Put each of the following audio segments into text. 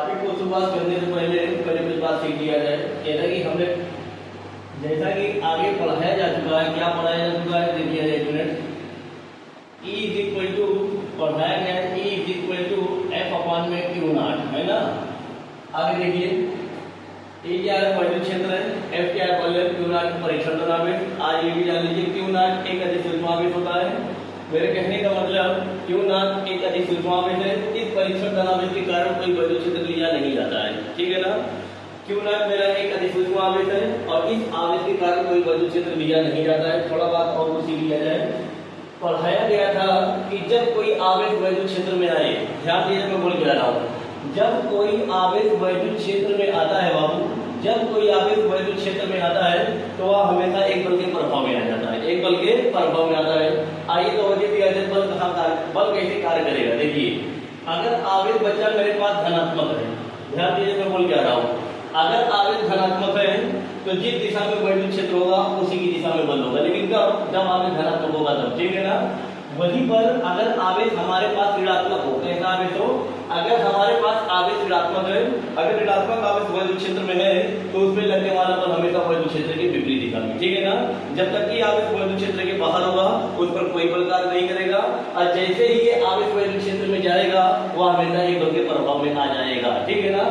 Topic को शुरुआत करने से पहले पहले कुछ बात सीख लिया जाए। जैसा कि हमने आगे पढ़ाया जा चुका है, क्या पढ़ाया जा चुका है देखिए एक minute. E is equal to पढ़ाया गया है, E is equal to F upon में Q नॉट, है ना। आगे देखिए E क्या है, वैद्युत क्षेत्र है, F क्या है, वॉल्यूम, Q नॉट परीक्षण तनाव। आज ये भी जान लीजिए Q नॉट एक अधिक सूक्ष्मावेश होता है। मेरे कहने का मतलब Q नॉट एक अधिक सूक्ष्मावेश है। इस परीक्षण तनाव के कारण कोई वैद्युत क्षेत्र लिया नहीं जाता है, ठीक है ना। Q नॉट मेरा एक अधिक सूक्ष्मावेश है और इस आवेश के कारण कोई वैद्युत क्षेत्र लिया नहीं जाता है। थोड़ा बात और सीख लिया जाए। पढ़ाया गया था कि जब कोई आवेश वैद्युत क्षेत्र में आए, ध्यान दीजिए मैं बोल के आ रहा हूँ, जब कोई आवेश वैद्युत क्षेत्र में आता है बाबू, जब कोई आवेश वैद्युत क्षेत्र में आता है तो वह हमेशा एक बल के प्रभाव में आ जाता है, एक बल के प्रभाव में आता है। आइए तो वजह दिया जाए बल कहाँ कार्य, बल कैसे कार्य करेगा। देखिए अगर आवेश बच्चा मेरे पास धनात्मक है, ध्यान दीजिए मैं बोल के आ रहा हूँ, अगर आवेश धनात्मक है तो जिस दिशा में वैद्युत क्षेत्र होगा उसी की दिशा में बल होगा। लेकिन कब, जब आवेश धनात्मक होगा तब, ठीक है ना। वहीं पर अगर आवेश हमारे पास ऋणात्मक हो, कैसा आवेश हो, अगर हमारे पास आवेश ऋणात्मक है, अगर ऋणात्मक आवेश वैद्युत क्षेत्र में है तो उसमें लगने वाला बल हमेशा वैद्युत क्षेत्र के विपरीत दिशा में, ठीक है ना। जब तक कि आवेश वैद्युत क्षेत्र के बाहर होगा उस पर कोई बल कार्य नहीं करेगा, और जैसे ही ये आवेश वैद्युत क्षेत्र में जाएगा वह हमेशा एक बल के प्रभाव में आ जाएगा, ठीक है ना।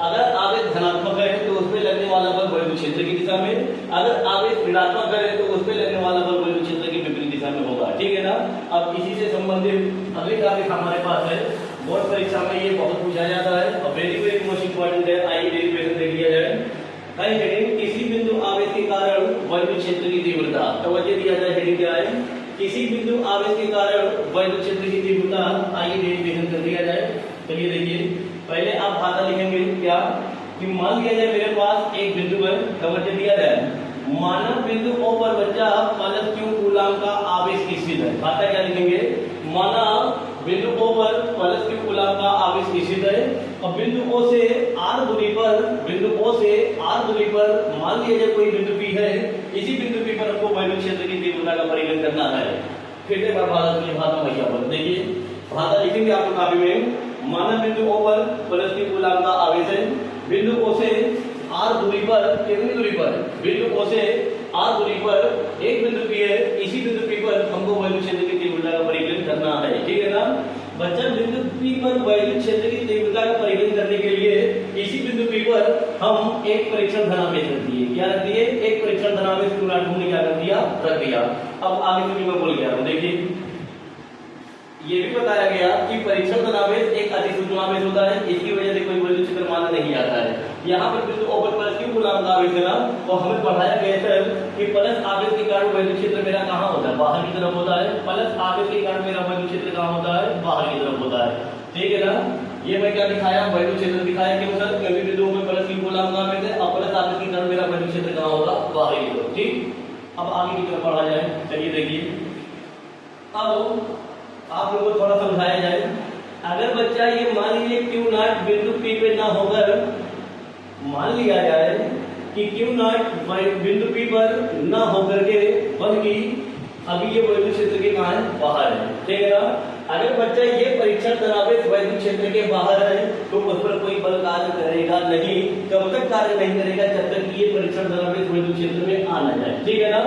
अगर आवेश धनात्मक है तो उसमें लगने वाला बल वैद्युत क्षेत्र की दिशा में, अगर आवेश ऋणात्मक है तो उसमें लगने वाला बल वैद्युत क्षेत्र के विपरीत दिशा में होगा, ठीक है ना। अब इसी से संबंधित अगली टॉपिक हमारे पास है, बोर्ड परीक्षा में ये बहुत पूछा जाता है और वेरी वेरी मोस्ट इंपॉर्टेंट है। आइए डेरिवेशन देख लिया जाए। हेडिंग किसी बिंदु आवेश के कारण वैद्युत क्षेत्र की तीव्रता, तवज्जो दिया जाए। हेडिंग क्या है, किसी बिंदु आवेश के कारण वैद्युत क्षेत्र की तीव्रता। आइए डेरिवेशन कर दिया जाए। चलिए देखिए, पहले आप भाषा लिखेंगे क्या कि मान लिया जाए मेरे पास एक बिंदु है, तवज्जो दिया जाए, माना बिंदु O पर बच्चा प्लस Q कूलाम का आवेश स्थित है। भाषा क्या लिखेंगे, माना बिंदु O पर प्लस Q कूलाम का आवेश स्थित है और बिंदु O से R दूरी पर, बिंदु O से R दूरी पर मान लिया जाए कोई बिंदु P है। इसी बिंदु P पर हमको वैद्युत क्षेत्र की तीव्रता का परिगणन करना है। फिर से भाषा भैया बोल देखिए, भाषा लिखेंगे आप काफी में, माना बिंदु O पर प्लस Q कूलाम का आवेश है, बिंदु O से R दूरी पर, कितनी दूरी पर, बिंदु O से R दूरी पर एक बिंदु P है, इसी बिंदु P पर हमको वैद्युत क्षेत्र की तीव्रता का परिगणन करना है, ठीक है ना। बच्चा बिंदु P पर वैद्युत क्षेत्र की तीव्रता का परिगणन करने के लिए इसी बिंदु P पर हम एक परीक्षण धनावेश रख दिए। क्या रख दिए, एक परीक्षण धनावेश Q नॉट हमने क्या कर दिया, रख दिया। अब आगे से मैं बोल गया हूं, देखिए ये भी बताया गया कि परीक्षण तनावेश एक अति सूक्ष्मावेश होता है, इसकी वजह से कोई वैद्युत क्षेत्र माना नहीं आता है। यहाँ पर बिंदु O पर प्लस Q कूलाम का आवेश है ना, तो हमें पढ़ाया गया था कि प्लस आवेश के कारण वैद्युत क्षेत्र मेरा कहाँ होता है, बाहर की तरफ होता है। प्लस आवेश के कारण मेरा वैद्युत क्षेत्र कहाँ होता है, बाहर की तरफ होता है, ठीक है ना। ये मैं क्या दिखाया, वैद्युत क्षेत्र दिखाया, क्यों सर, क्योंकि बिंदु O पर प्लस Q कूलाम का आवेश है और प्लस आवेश के कारण मेरा वैद्युत क्षेत्र कहाँ होगा, बाहर की तरफ, ठीक। अब आगे की तरफ पढ़ा जाए। चलिए देखिए, अब आप लोगों को थोड़ा समझाया जाए। अगर बच्चा ये मान लीजिए Q नॉट बिंदु P पे ना होकर, मान लिया जाए कि Q नॉट बिंदु P पर ना होकर के, बल्कि अभी ये वैद्युत क्षेत्र के कहाँ है, बाहर है, ठीक है ना। अगर बच्चा ये परीक्षण तनावेश वैद्युत क्षेत्र के बाहर है तो उस पर कोई बल कार्य करेगा नहीं। कब तक कार्य नहीं करेगा, जब तक ये परीक्षण तनावेश वैद्युत क्षेत्र में आ ना जाए, ठीक है ना।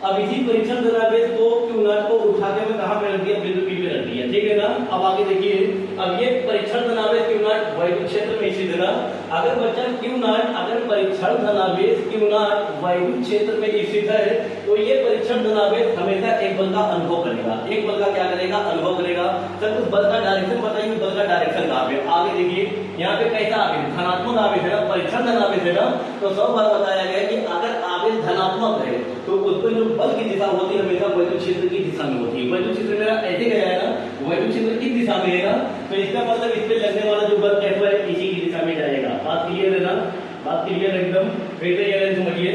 अब इसी परीक्षण तनावेश को Q नॉट को उठा के मैं कहां पे रख दिया, बिंदु P पे रख दिया, ठीक है ना। अब आगे देखिए, अब ये परीक्षण तनावेश Q नॉट वैद्युत क्षेत्र में स्थित है ना। अगर बच्चा Q नॉट, अगर परीक्षण तनावेश Q नॉट वैद्युत क्षेत्र में स्थित है तो ये परीक्षण तनावेश हमेशा एक बल का अनुभव करेगा। एक बल का क्या करेगा, अनुभव करेगा। सर उस बल का डायरेक्शन बताइए, बल का डायरेक्शन कहां पे, आगे देखिए यहाँ पे कैसा आवेश, धनात्मक आवेश है ना, परीक्षण धनावेश है ना, तो 100 बार बताया गया कि अगर आवेश धनात्मक है तो उस पर जो बल की दिशा होती है हमेशा वैद्युत क्षेत्र की दिशा में होती है। वैद्युत क्षेत्र मेरा ऐसे गया है ना, वैद्युत क्षेत्र किस दिशा में है ना, तो इसका मतलब इस पे लगने वाला जो बल F है इसी की दिशा में जाएगा। बात क्लियर है ना, बात क्लियर एकदम। फिर से ये समझिए,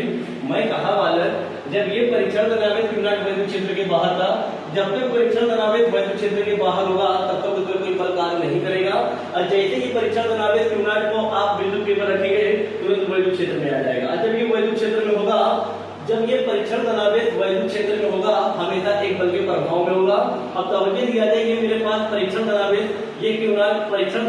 मैं कहा वाला जब ये परीक्षण तनावेश Q नॉट वैद्युत क्षेत्र के बाहर था, जब तक परीक्षण तनावेश वैद्युत क्षेत्र के बाहर होगा तब तक उस पर कोई बल कार्य नहीं करेगा, और जैसे ही परीक्षण तनावेश Q नॉट को आप बिंदु P पर रखेंगे तुरंत वैद्युत क्षेत्र में आ जाएगा। जब ये वैद्युत क्षेत्र में होगा, जब ये परीक्षण तनावेश वैद्युत क्षेत्र में होगा हमेशा एक बल के प्रभाव में होगा। अब तवज्जो दिया जाए ये मेरे पास परीक्षण धनावेश, ये क्योंकि परीक्षण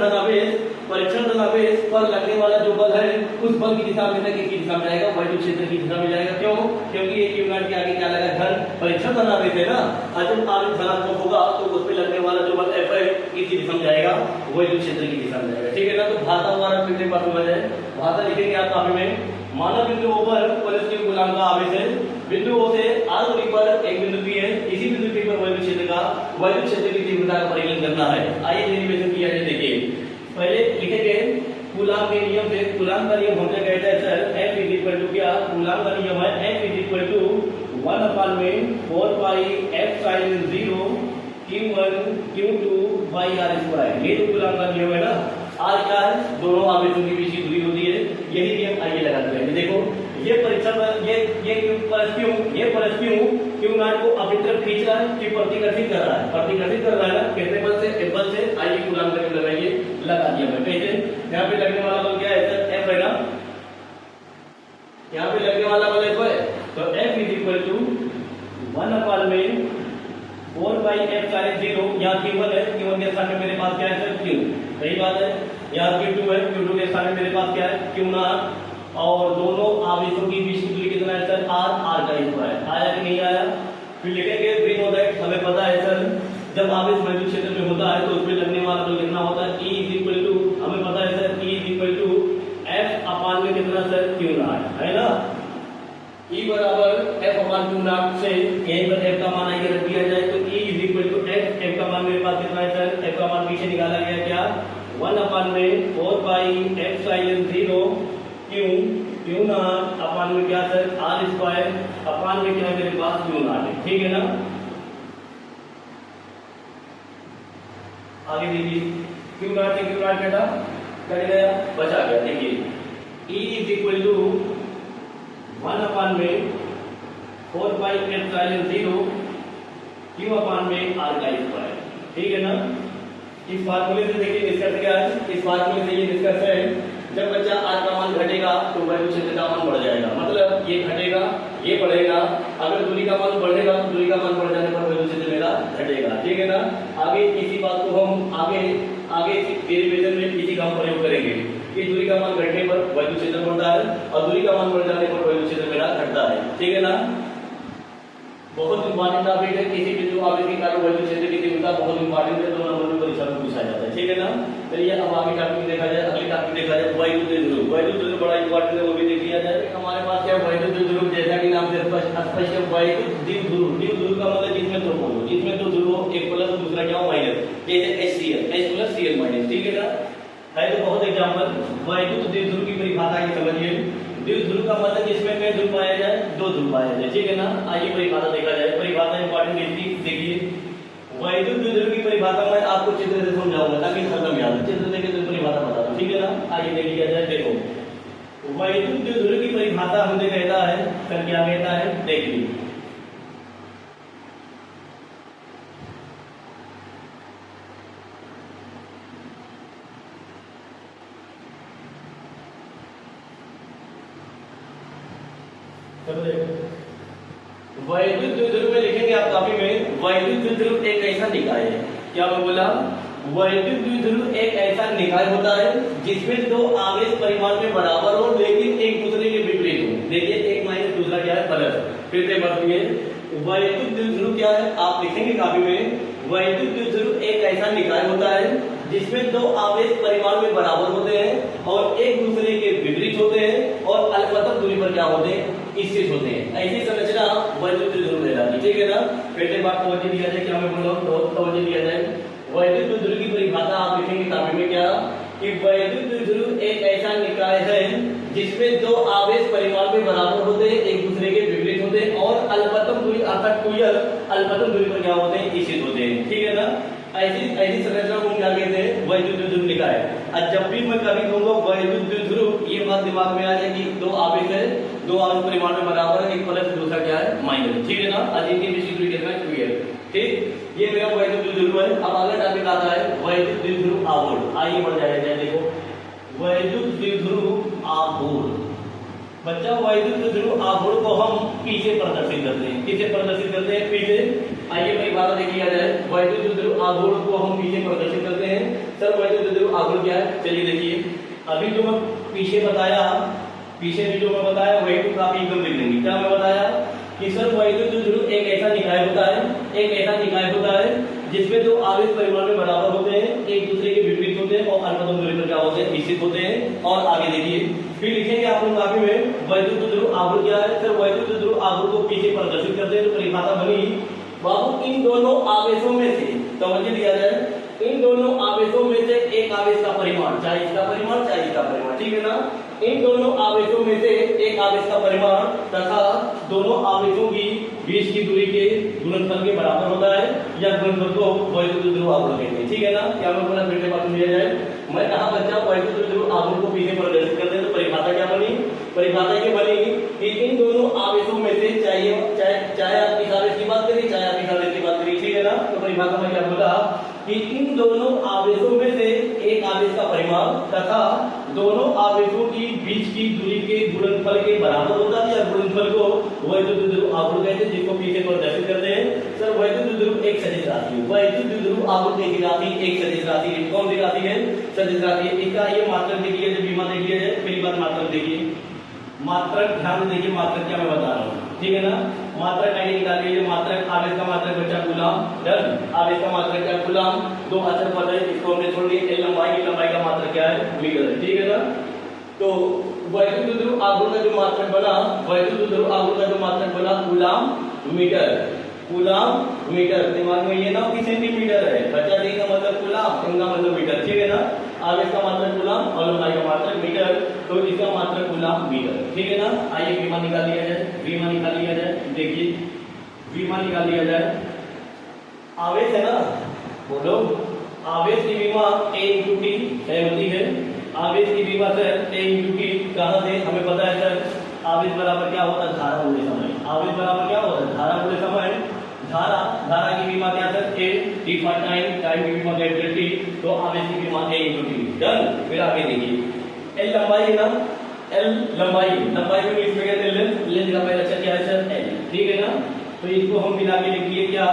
धनावेश पर लगने वाला जो बल है उस बल की दिशा में की दिशा में जाएगा, वैद्युत क्षेत्र की दिशा में जाएगा। क्यों? क्योंकि ये क्योंकि के आगे क्या लगा, धन परीक्षण धनावेश है ना, और जब आवेश धनात्मक होगा तो उस पर लगने वाला जो बल F है किसकी दिशा में जाएगा, वैद्युत क्षेत्र की दिशा में जाएगा। ठीक है ना। तो भाषा हमारा फिर से बात हो जाए, भाषा लिखेंगे आप कॉपी में। मानव बिंदु O पर पॉजिटिव गुलाम का आवेश है, बिंदु O से r दूरी पर एक बिंदु P है, इसी बिंदु P पर वैद्युत क्षेत्र की तीव्रता का परिकलन करना है। आइए डेरिवेशन किया जाए। देखिए पहले लिखेंगे कूलाम के नियम से। कूलाम का नियम हमने कहता है sir F is equal to क्या, कूलाम का नियम है F is equal to 1/4 pi epsilon 0 Q1 Q2 by r square. ये तो कूलाम का नियम है ना। r क्या है, दोनों आवेशों के बीच की दूरी होती है, यही नियम आइए लगा दिया है। देखो ये परीक्षण ये परस क्यों नाट को अपनी तरफ खींच रहा है कि प्रतिकर्षित कर रहा है, प्रतिकर्षित कर रहा है ना, कितने बल से, F बल से। आइए कूलाम का नियम लगाइए, लगा दिया मैं। कैसे, यहाँ पे लगने वाला बल क्या है सर, F है ना, यहाँ पे लगने वाला बल F है, तो F is equal to 1/4 pi epsilon 0। यहाँ Q1 है, Q1 के स्थान में मेरे पास क्या है सर, Q। सही बात है। यहाँ Q2 है, Q2 के स्थान में मेरे पास क्या है, Q0। और दोनों आवेशों की बीच की दूरी कितना है सर, r का स्क्वायर। आया कि नहीं आया? फिर लिखेंगे वी नो दैट, हमें पता है सर जब आवेश वैद्युत क्षेत्र में होता है तो उसमें लगने वाला बल कितना होता है, E इज इक्वल टू, हमें पता है sir E is equal to F upon में कितना सर, Q0 है ना। E बराबर F अपान Q0 से यहीं पर F का मान आगे रख दिया जाए तो E is equal to F का मान मेरे पास कितना है सर, F का मान पीछे निकाला गया क्या, 1/4 पाई एप्सिलॉन 0 Q0 अपान में क्या सर, r स्क्वायर अपान में क्या है मेरे पास, Q0 है। ठीक है ना। आगे देखिए Q0 से Q0 बेटा कट गया, बचा गया। देखिए E is equal to 1/4 pi epsilon 0 Q upon में r का स्क्वायर। ठीक है ना। इस फार्मूले से देखिए निष्कर्ष क्या है, इस फार्मूले से ये निष्कर्ष है जब बच्चा r का मान घटेगा तो वैद्युत क्षेत्र का मान बढ़ जाएगा, मतलब ये घटेगा ये बढ़ेगा। अगर दूरी का मान बढ़ेगा तो दूरी का मान बढ़ जाने पर वैद्युत क्षेत्र मेरा घटेगा। ठीक है ना। आगे इसी बात को हम आगे डेरिवेशन में इसी का प्रयोग करेंगे कि दूरी का मान घटने पर वैद्युत क्षेत्र बढ़ता है और दूरी का मान बढ़ जाने पर वैद्युत क्षेत्र मेरा घटता है। ठीक है ना। बहुत इंपॉर्टेंट टॉपिक है, किसी बिंदु आवेश के कारण वैद्युत क्षेत्र की तीव्रता बहुत इंपॉर्टेंट है, 2 नंबर में परीक्षा में पूछा जाता है। ठीक है ना। चलिए अब आगे टॉपिक देखा जाए, अगले टॉपिक देखा जाए वैद्युत ध्रुव। वैद्युत ध्रुव बड़ा इंपॉर्टेंट है, वो भी देख लिया जाए। हमारे पास क्या वैद्युत ध्रुव, जैसा कि नाम से स्पष्ट है, वैद्युत द्विध्रुव का मतलब जिसमें दो पोल हो, जिसमें दो ध्रुव हो, एक प्लस दूसरा क्या हो माइनस, जैसे HCl H plus Cl minus. ठीक है ना। है तो बहुत एग्जांपल। वैद्युत द्विध्रुव की परिभाषा की समझिए। द्विध्रुव का मतलब जिसमें कई ध्रुव पाया जाए, दो ध्रुव पाया जाए। ठीक है ना। आइए परिभाषा देखा जाए। परिभाषा इंपॉर्टेंट देखिए, वैद्युत द्विध्रुव की परिभाषा मैं आपको चित्र से समझाऊंगा ताकि खत्म याद है, चित्र देके तो परिभाषा बता दूं। ठीक है ना। आइए देख लिया जाए। देखो वैद्युत द्विध्रुव की परिभाषा हमने कहता है सर, क्या कहता है, देख लीजिए। वैद्युत द्विध्रुव में लिखेंगे आप कॉपी में, वैद्युत द्विध्रुव एक ऐसा निकाय है, क्या मैं बोला, वैद्युत द्विध्रुव एक ऐसा निकाय होता है जिसमें दो आवेश परिमाण में बराबर हो लेकिन एक दूसरे के विपरीत हो। देखिए एक माइनस दूसरा क्या है, प्लस। फिर से बढ़िए, वैद्युत द्विध्रुव क्या है, आप लिखेंगे कॉपी में, वैद्युत द्विध्रुव एक ऐसा निकाय होता है जिसमें दो आवेश परिमाण में बराबर होते हैं और एक दूसरे के विपरीत होते हैं और अल्पतम दूरी पर क्या होते हैं, स्थित होते हैं। ऐसी संरचना वैद्युत द्विध्रुव कहलाती है। ठीक है ना। पहले बात तवज्जो दिया जाए, क्या मैं बोल रहा हूँ, तवज्जो दिया जाए। वैद्युत द्विध्रुव की परिभाषा आप लिखेंगे कॉपी में, क्या कि वैद्युत द्विध्रुव एक ऐसा निकाय है जिसमें दो आवेश परिमाण में बराबर होते हैं, एक दूसरे के विपरीत होते हैं और अल्पतम दूरी अर्थात कुयल अल्पतम दूरी पर क्या होते हैं, स्थित होते हैं। ठीक है ना। ऐसी संरचना को क्या कहते हैं, वैद्युत द्विध्रुव निकाय। और जब भी मैं कभी कहूंगा वैद्युत द्विध्रुव, ये बात दिमाग में आ जाए कि दो आवेश है, दो आवेश परिमाण में बराबर है, एक प्लस दूसरा क्या है, माइनस। ठीक है ना। अजीब की बीच दूरी कितना है, 2l। ठीक, ये मेरा वैद्युत द्विध्रुव है। अब अगला टॉपिक आता है वैद्युत द्विध्रुव आघूर्ण। आइए बढ़ जाए। देखो वैद्युत द्विध्रुव आघूर्ण, बच्चा वैद्युत द्विध्रुव आघूर्ण को हम पी से प्रदर्शित करते हैं। किसे प्रदर्शित करते हैं, पी से। आइए परिभाषा देख लिया जाए। वैद्युत द्विध्रुव आघूर्ण को हम पीछे प्रदर्शित करते हैं। सर वैद्युत ध्रुव आघूर्ण क्या है, चलिए देखिए। अभी जो मैं पीछे भी जो मैं बताया वही तो आप एकदम लिख लेंगे। क्या मैं बताया कि सर वैद्युत ध्रुव एक ऐसा निकाय होता है जिसमें दो आवेश परिमाण में बराबर होते हैं, एक दूसरे के विपरीत होते हैं और अल्पतम दूरी पर क्या होते हैं, निश्चित होते हैं। और आगे देखिए फिर लिखेंगे आप लोग कॉपी में वैद्युत ध्रुव आघूर्ण क्या है। सर वैद्युत ध्रुव आघूर्ण को पीछे प्रदर्शित करते हैं तो परिभाषा बनी बाबू इन दोनों आवेशों में से, समझ लिया जाए, इन दोनों आवेशों में से एक आवेश का परिमाण, चाहे इसका परिमाण चाहे इसका परिमाण, ठीक है ना। इन दोनों आवेशों में से एक आवेश का परिमाण तथा दोनों आवेशों की बीच की दूरी के गुणनफल के बराबर होता है या गुणनफल को वैद्युत ध्रुव आघूर्ण कहते हैं, ठीक है ना। क्या मैं पूरा फिर से बात लिया जाए, मैं कहा बच्चा वैद्युत ध्रुव आघूर्ण को पीछे प्रदर्शित करते हैं तो परिभाषा क्या बनी, परिभाषा ये बनी कि इन दोनों आवेशों में से चाहे आप इस आवेश की बात करिए चाहे आप इस आवेश की बात करिए, ठीक है ना। तो परिभाषा में क्या बोला कि इन दोनों आवेशों में से एक आवेश का परिमाण तथा दोनों आवेशों की बीच की दूरी के गुणनफल के बराबर होता है या गुणनफल को वैद्युत ध्रुव आघूर्ण कहते हैं, जिसको पीछे प्रदर्शित करते हैं। सर वैद्युत ध्रुव एक सदिश राशि है, वैद्युत ध्रुव आघूर्ण की राशि एक सदिश राशि है। कौन सी राशि है, सदिश राशि है। इसका ये मात्रक देखिए, जब बीमा देखिए जाए पहली बार मात्रक देखिए, मात्रक ध्यान से देखिए, मात्रक क्या मैं बता रहा हूँ, ठीक है ना। मात्रक आगे निकाल लीजिए, मात्रक आवेश का मात्रक बच्चा कूलम, डन। आवेश का मात्रक क्या कूलम, दो अचर पद है इसको हमने छोड़ दिया। एल लंबाई का मात्रक क्या है, मीटर है, ठीक है ना। तो वैद्युत ध्रुव आघूर्ण का जो मात्रक बना, वैद्युत ध्रुव आघूर्ण का जो मात्रक बना कूलम मीटर, दिमाग में ये ना कि सेंटीमीटर है बच्चा, का मतलब कूलम, इनका मतलब मीटर, ठीक है ना। आवेश का मात्रक कूलम और लंबाई का मात्रक मीटर, तो इसका मात्रक कूलम मीटर, ठीक है ना। आइए विमा निकाल लिया जाए, देखिए विमा निकाल लिया जाए। आवेश है ना, बोलो, आवेश की विमा a × t सहमति है। आवेश की विमा सर a × t कहां से हमें पता है सर, आवेश बराबर क्या होता है, धारा गुणे समय। आवेश बराबर क्या होता है, धारा गुणे समय। धारा की विमा क्या sir, a, t for time की विमा कैपिटल T, तो आवेश की विमा a × t, डन। फिर आगे देखिए, l लंबाई है ना, l लंबाई में इसमें कहते हैं लेंथ का पहला अक्षर क्या है सर, l, ठीक है ना। तो इसको हम मिला के लिख दिए, क्या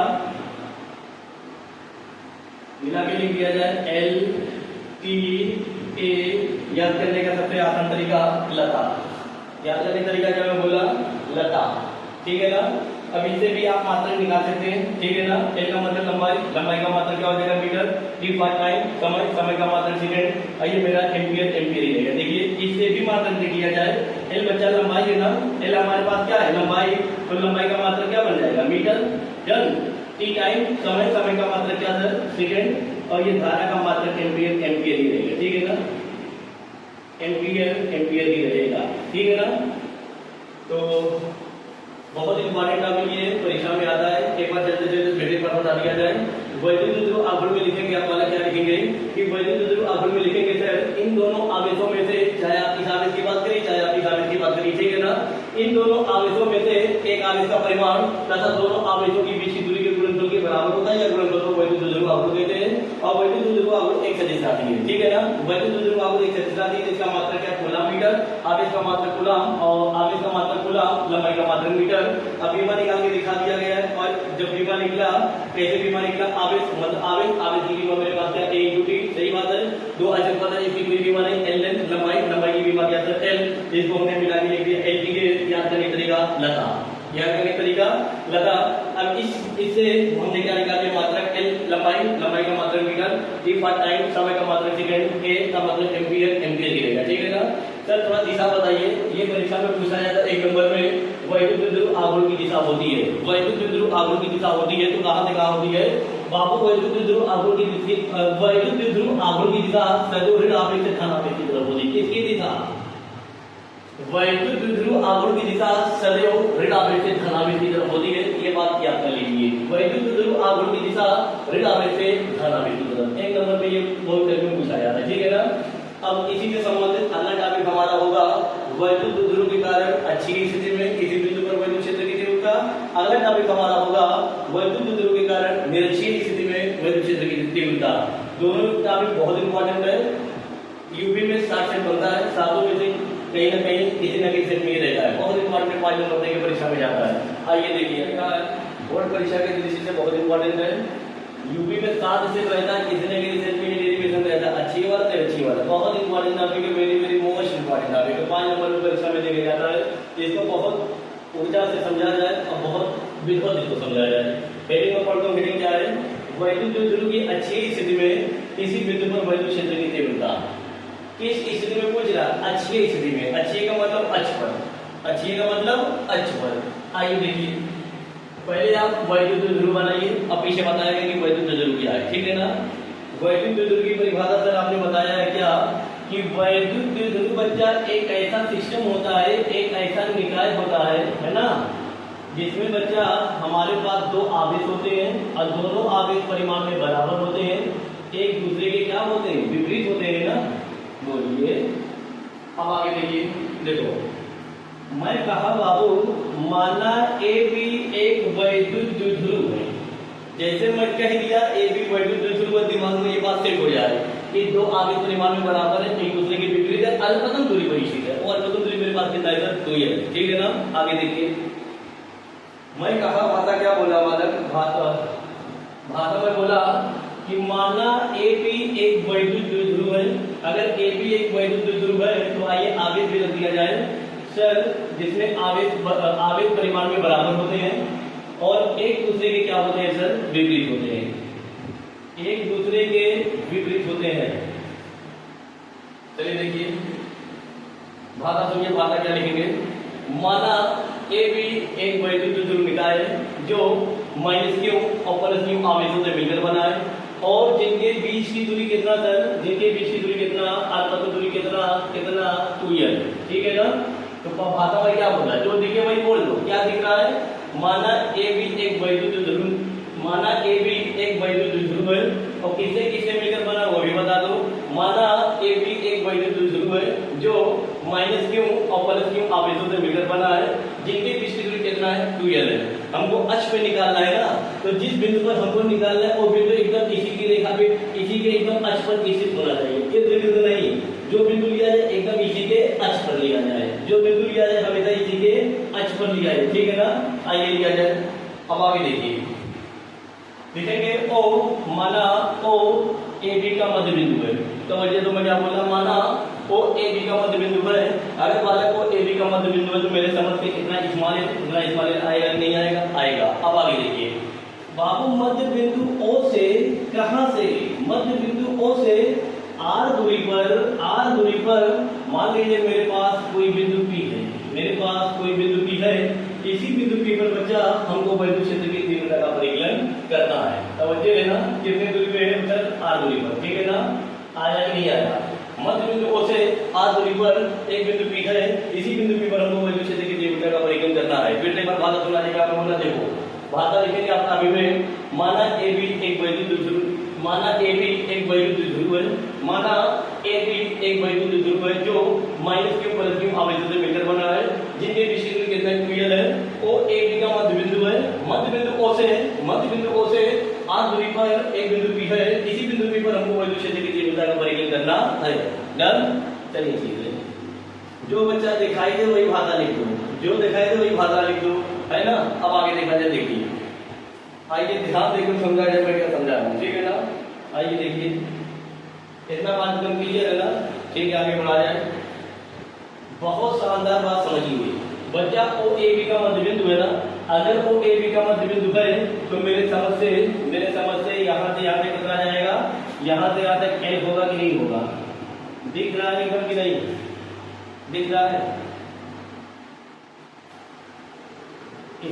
मिला के लिख दिया जाए, l t a। याद करने का सबसे आसान तरीका लता, याद करने का तरीका क्या मैं बोला, लता, ठीक है ना। अब इससे भी आप मात्रक निकाल सकते हैं, ठीक है ना। एल का मतलब लंबाई का मात्रक क्या हो जाएगा, मीटर। टी फॉर टाइम, समय का मात्रक सेकंड। आइए मेरा एम्पियर ही रहेगा। देखिए इससे भी मात्रक दे दिया जाए, एल बच्चा लंबाई है ना, एल हमारे पास क्या है, लंबाई, तो लंबाई का मात्रक क्या बन जाएगा, मीटर, डन। टी टाइम, समय का मात्रक क्या है, सेकंड। और ये धारा का मात्रक एम्पियर ही रहेगा, ठीक है ना। एम्पियर ही रहेगा, ठीक है ना। तो बहुत इंपॉर्टेंट टॉपिक ये परीक्षा में आता है, एक बार जल्दी फिर एक बार बता दिया जाए। वैद्युत ध्रुव आघूर्ण में लिखेंगे, आप वाला क्या लिखेंगे कि वैद्युत ध्रुव आघूर्ण में लिखेंगे सर इन दोनों आवेशों में से, चाहे आप इस आवेश की बात करिए चाहे आप इस आवेश की बात करिए, ठीक है ना। इन दोनों आवेशों में से एक आवेश का परिमाण तथा दोनों आवेशों की बीच की दूरी के गुणनफल के बराबर होता है या गुणनफल को वैद्युत ध्रुव आघूर्ण कहते हैं। और वैद्युत ध्रुव आघूर्ण एक सदिश राशि है, ठीक है ना। वैद्युत ध्रुव आघूर्ण एक सदिश राशि है, इसका मात्रक क्या, कूलम मीटर। आवेश का मात्रक कूलम और आवेश का मात्रक कूलम, लंबाई का मात्रक मीटर। अब बीमा निकाल के दिखा दिया गया है। और जब बीमा निकला, कैसे बीमा निकला, आवेश मतलब आवेश की बीमा मेरे पास क्या, a × t, सही बात है। दो अचर पद है, इसकी कोई बीमा नहीं, l लेंथ, लंबाई की बीमा क्या है, l। इसको हमने मिला के लिख दिया, l की याद करने का तरीका लता, याद करने का तरीका लता। अब इससे हमने क्या निकाल दिया, मात्रक l लंबाई का मात्रक मीटर, t फॉर टाइम, समय का मात्रक सेकंड, a का मतलब एम्पियर ही रहेगा, ठीक है ना। सर थोड़ा दिशा बताइए, ये परीक्षा में पूछा जाता है 1 नंबर में। वैद्युत ध्रुव आघूर्ण की दिशा होती है, वैद्युत ध्रुव आघूर्ण की दिशा होती है, तो कहां से कहां होती है बाबू, वैद्युत ध्रुव आघूर्ण की दिशा सदैव ऋण आवेश से धन आवेश की तरफ होती है। किसकी दिशा, वैद्युत ध्रुव आघूर्ण की दिशा सदैव ऋण आवेश से धन आवेश की तरफ होती है, ये बात याद कर लीजिए। वैद्युत ध्रुव आघूर्ण की दिशा ऋण आवेश से धन आवेश की तरफ, 1 नंबर पे ये बहुत करके पूछा जाता है, ठीक है ना। अब इसी से संबंधित अगला टॉपिक हमारा होगा वैद्युत ध्रुव के कारण अच्छी स्थिति में किसी बिंदु पर वैद्युत क्षेत्र की तीव्रता। अगला टॉपिक हमारा होगा वैद्युत ध्रुव के कारण निरक्षीय स्थिति में वैद्युत क्षेत्र की तीव्रता। दोनों टॉपिक बहुत इंपॉर्टेंट है, यूपी में 60 सेट बनता है, सातों में से कहीं ना कहीं किसी न किसी सेट में रहता है, बहुत इंपॉर्टेंट 5 नंबर की परीक्षा में जाता है। आइए देखिए, बोर्ड परीक्षा की दृष्टि से बहुत इंपॉर्टेंट है। यूपी में 7 स्टेप रहता है, किसी न किसी स्टेप में डेरिवेशन रहता है, अच्छी वाला तो अच्छी वाला, बहुत इंपॉर्टेंट टॉपिक है, very very most important topic है, 5 नंबर में परीक्षा में देखा जाता है। इसको बहुत ऊर्जा से समझा जाए और बहुत विधिवत इसको समझाया जाए। हेडिंग में पढ़ता हूँ, हेडिंग क्या है? वैद्युत द्विध्रुव की अच्छी स्थिति में किसी बिंदु पर वैद्युत क्षेत्र की तीव्रता। किस स्थिति में पूछ रहा? अच्छी स्थिति में। अच्छी का मतलब अक्ष पर, अच्छी का मतलब अक्ष पर। आइए देखिए, पहले आप वैद्युत द्विध्रुव बनाइए, अब पीछे बताएगा कि वैद्युत द्विध्रुव क्या है, ठीक है ना। वैद्युत द्विध्रुव की परिभाषा सर आपने बताया है क्या कि वैद्युत द्विध्रुव बच्चा एक ऐसा सिस्टम होता है, एक ऐसा निकाय होता है ना, जिसमें बच्चा हमारे पास दो आवेश होते हैं और दोनों आवेश परिमाण में बराबर होते हैं, एक दूसरे के क्या होते हैं? विपरीत होते हैं ना। बोलिए, अब आगे देखिए, देखो मैं कहा बाबू, माना ए बी एक वैद्युत द्विध्रुव है। जैसे मैं कह दिया ए बी वैद्युत द्विध्रुव, दिमाग में ये बात सेट हो जाए कि दो आवेश परिमाण में बराबर है, एक दूसरे के विपरीत है, अल्पतम दूरी पर स्थित है, और अल्पतम दूरी मेरे पास कितना है सर? 2 है, ठीक है ना। आगे देखिए, मैं कहा भाषा क्या बोला बालक? भाषा में बोला कि माना ए बी एक वैद्युत द्विध्रुव है। अगर ए बी एक वैद्युत द्विध्रुव है तो आइए आवेश भी रख दिया जाए सर, जिसमें आवेश परिमाण में बराबर होते हैं और एक दूसरे के क्या होते हैं सर? विपरीत होते हैं, एक दूसरे के विपरीत होते हैं। चलिए देखिए, भाषा सुनिए, भाषा क्या लिखेंगे? माना ए बी एक वैद्युत द्विध्रुव निकाय है जो -q और +q आवेशों से मिलकर बना है, और जिनके बीच की दूरी कितना सर? जिनके बीच की दूरी कितना? अल्पतम दूरी कितना? 2l, ठीक है ना। तो भाषा में क्या बोला? जो दिखे वही बोल दो। क्या दिख रहा है? माना ए बी एक वैद्युत द्विध्रुव, माना ए बी एक वैद्युत द्विध्रुव है, और किससे किससे मिलकर बना वो भी बता दो। माना ए बी एक वैद्युत द्विध्रुव है जो -q और +q आवेशों से मिलकर बना है, जिनके बीच की दूरी कितना है? 2l है। हमको अक्ष पे निकालना है ना, तो जिस बिंदु पर हमको निकालना है वो बिंदु एकदम इसी की रेखा पे, इसी के एकदम अक्ष पर स्थित होना चाहिए। ये बिंदु नहीं, जो बिंदु लिया जाए एकदम इसी के अक्ष पर लिया जाए, जो बिंदु लिया जाए हमेशा इसी के अक्ष पर लिया जाए, ठीक है ना। आइए लिया जाए, अब आगे देखिए, लिखेंगे ओ, माना ओ ए बी का मध्य बिंदु है। तो वजह तो मैं क्या बोला? माना ओ ए बी का मध्य बिंदु है। अगर बालक को ए बी का मध्य बिंदु है तो मेरे समझ से कितना स्मॉल आएगा? नहीं आएगा? आएगा। अब आगे देखिए बाबू, मध्य बिंदु ओ से कहां से? मध्य बिंदु ओ से आर दूरी पर मान लीजिए मेरे पास कोई बिंदु पी है, मेरे पास कोई बिंदु पी है, इसी बिंदु पी पर बच्चा हमको वैद्युत क्षेत्र की तीव्रता का परिकलन करना है। तवज्जो है ना, कितने दूरी पे है सर? आर दूरी पर, ठीक है ना। आया कि नहीं आया? मध्य बिंदु ओ से आर दूरी पर एक बिंदु पी है, इसी बिंदु पी पर हमको वैद्युत क्षेत्र की तीव्रता का परिकलन करना है। फिर एक बार भाषा सुनाने का बोला, देखो भाषा लिखेंगे आप अभी में। माना ए बी एक वैद्युत द्विध्रुव, माना ए बी एक वैद्युत द्विध्रुव है, माना ए बी एक वैद्युत द्विध्रुव है जो -q +q आवेशों से मिलकर बना है, जिनके बीच की दूरी कितना? 2l है। ओ ए बी का मध्य बिंदु है, मध्य बिंदु ओ से, मध्य बिंदु ओ से आर दूरी पर एक बिंदु पी है, इसी बिंदु पी पर हमको वैद्युत क्षेत्र की तीव्रता का परिकलन करना है। डन। चलिए ठीक है, जो बच्चा दिखाई दे वही भाषा लिख दो, जो दिखाई दे वही भाषा लिख दो, है ना। अब आगे देखा जाए, देखिए आइए ध्यान देकर समझा जाए, मैं क्या समझा रहा हूँ, ठीक है ना। आइए देखिए, इतना बात कम कीजिए है ना, ठीक है। आगे बढ़ा जाए, बहुत शानदार बात समझिए बच्चा। ओ ए बी का मध्य बिंदु है ना, अगर ओ ए बी का मध्य बिंदु है तो मेरे समझ से यहाँ से यहाँ तक कितना जाएगा? यहाँ से यहाँ तक l होगा कि नहीं होगा? दिख रहा है एकदम कि नहीं दिख रहा है?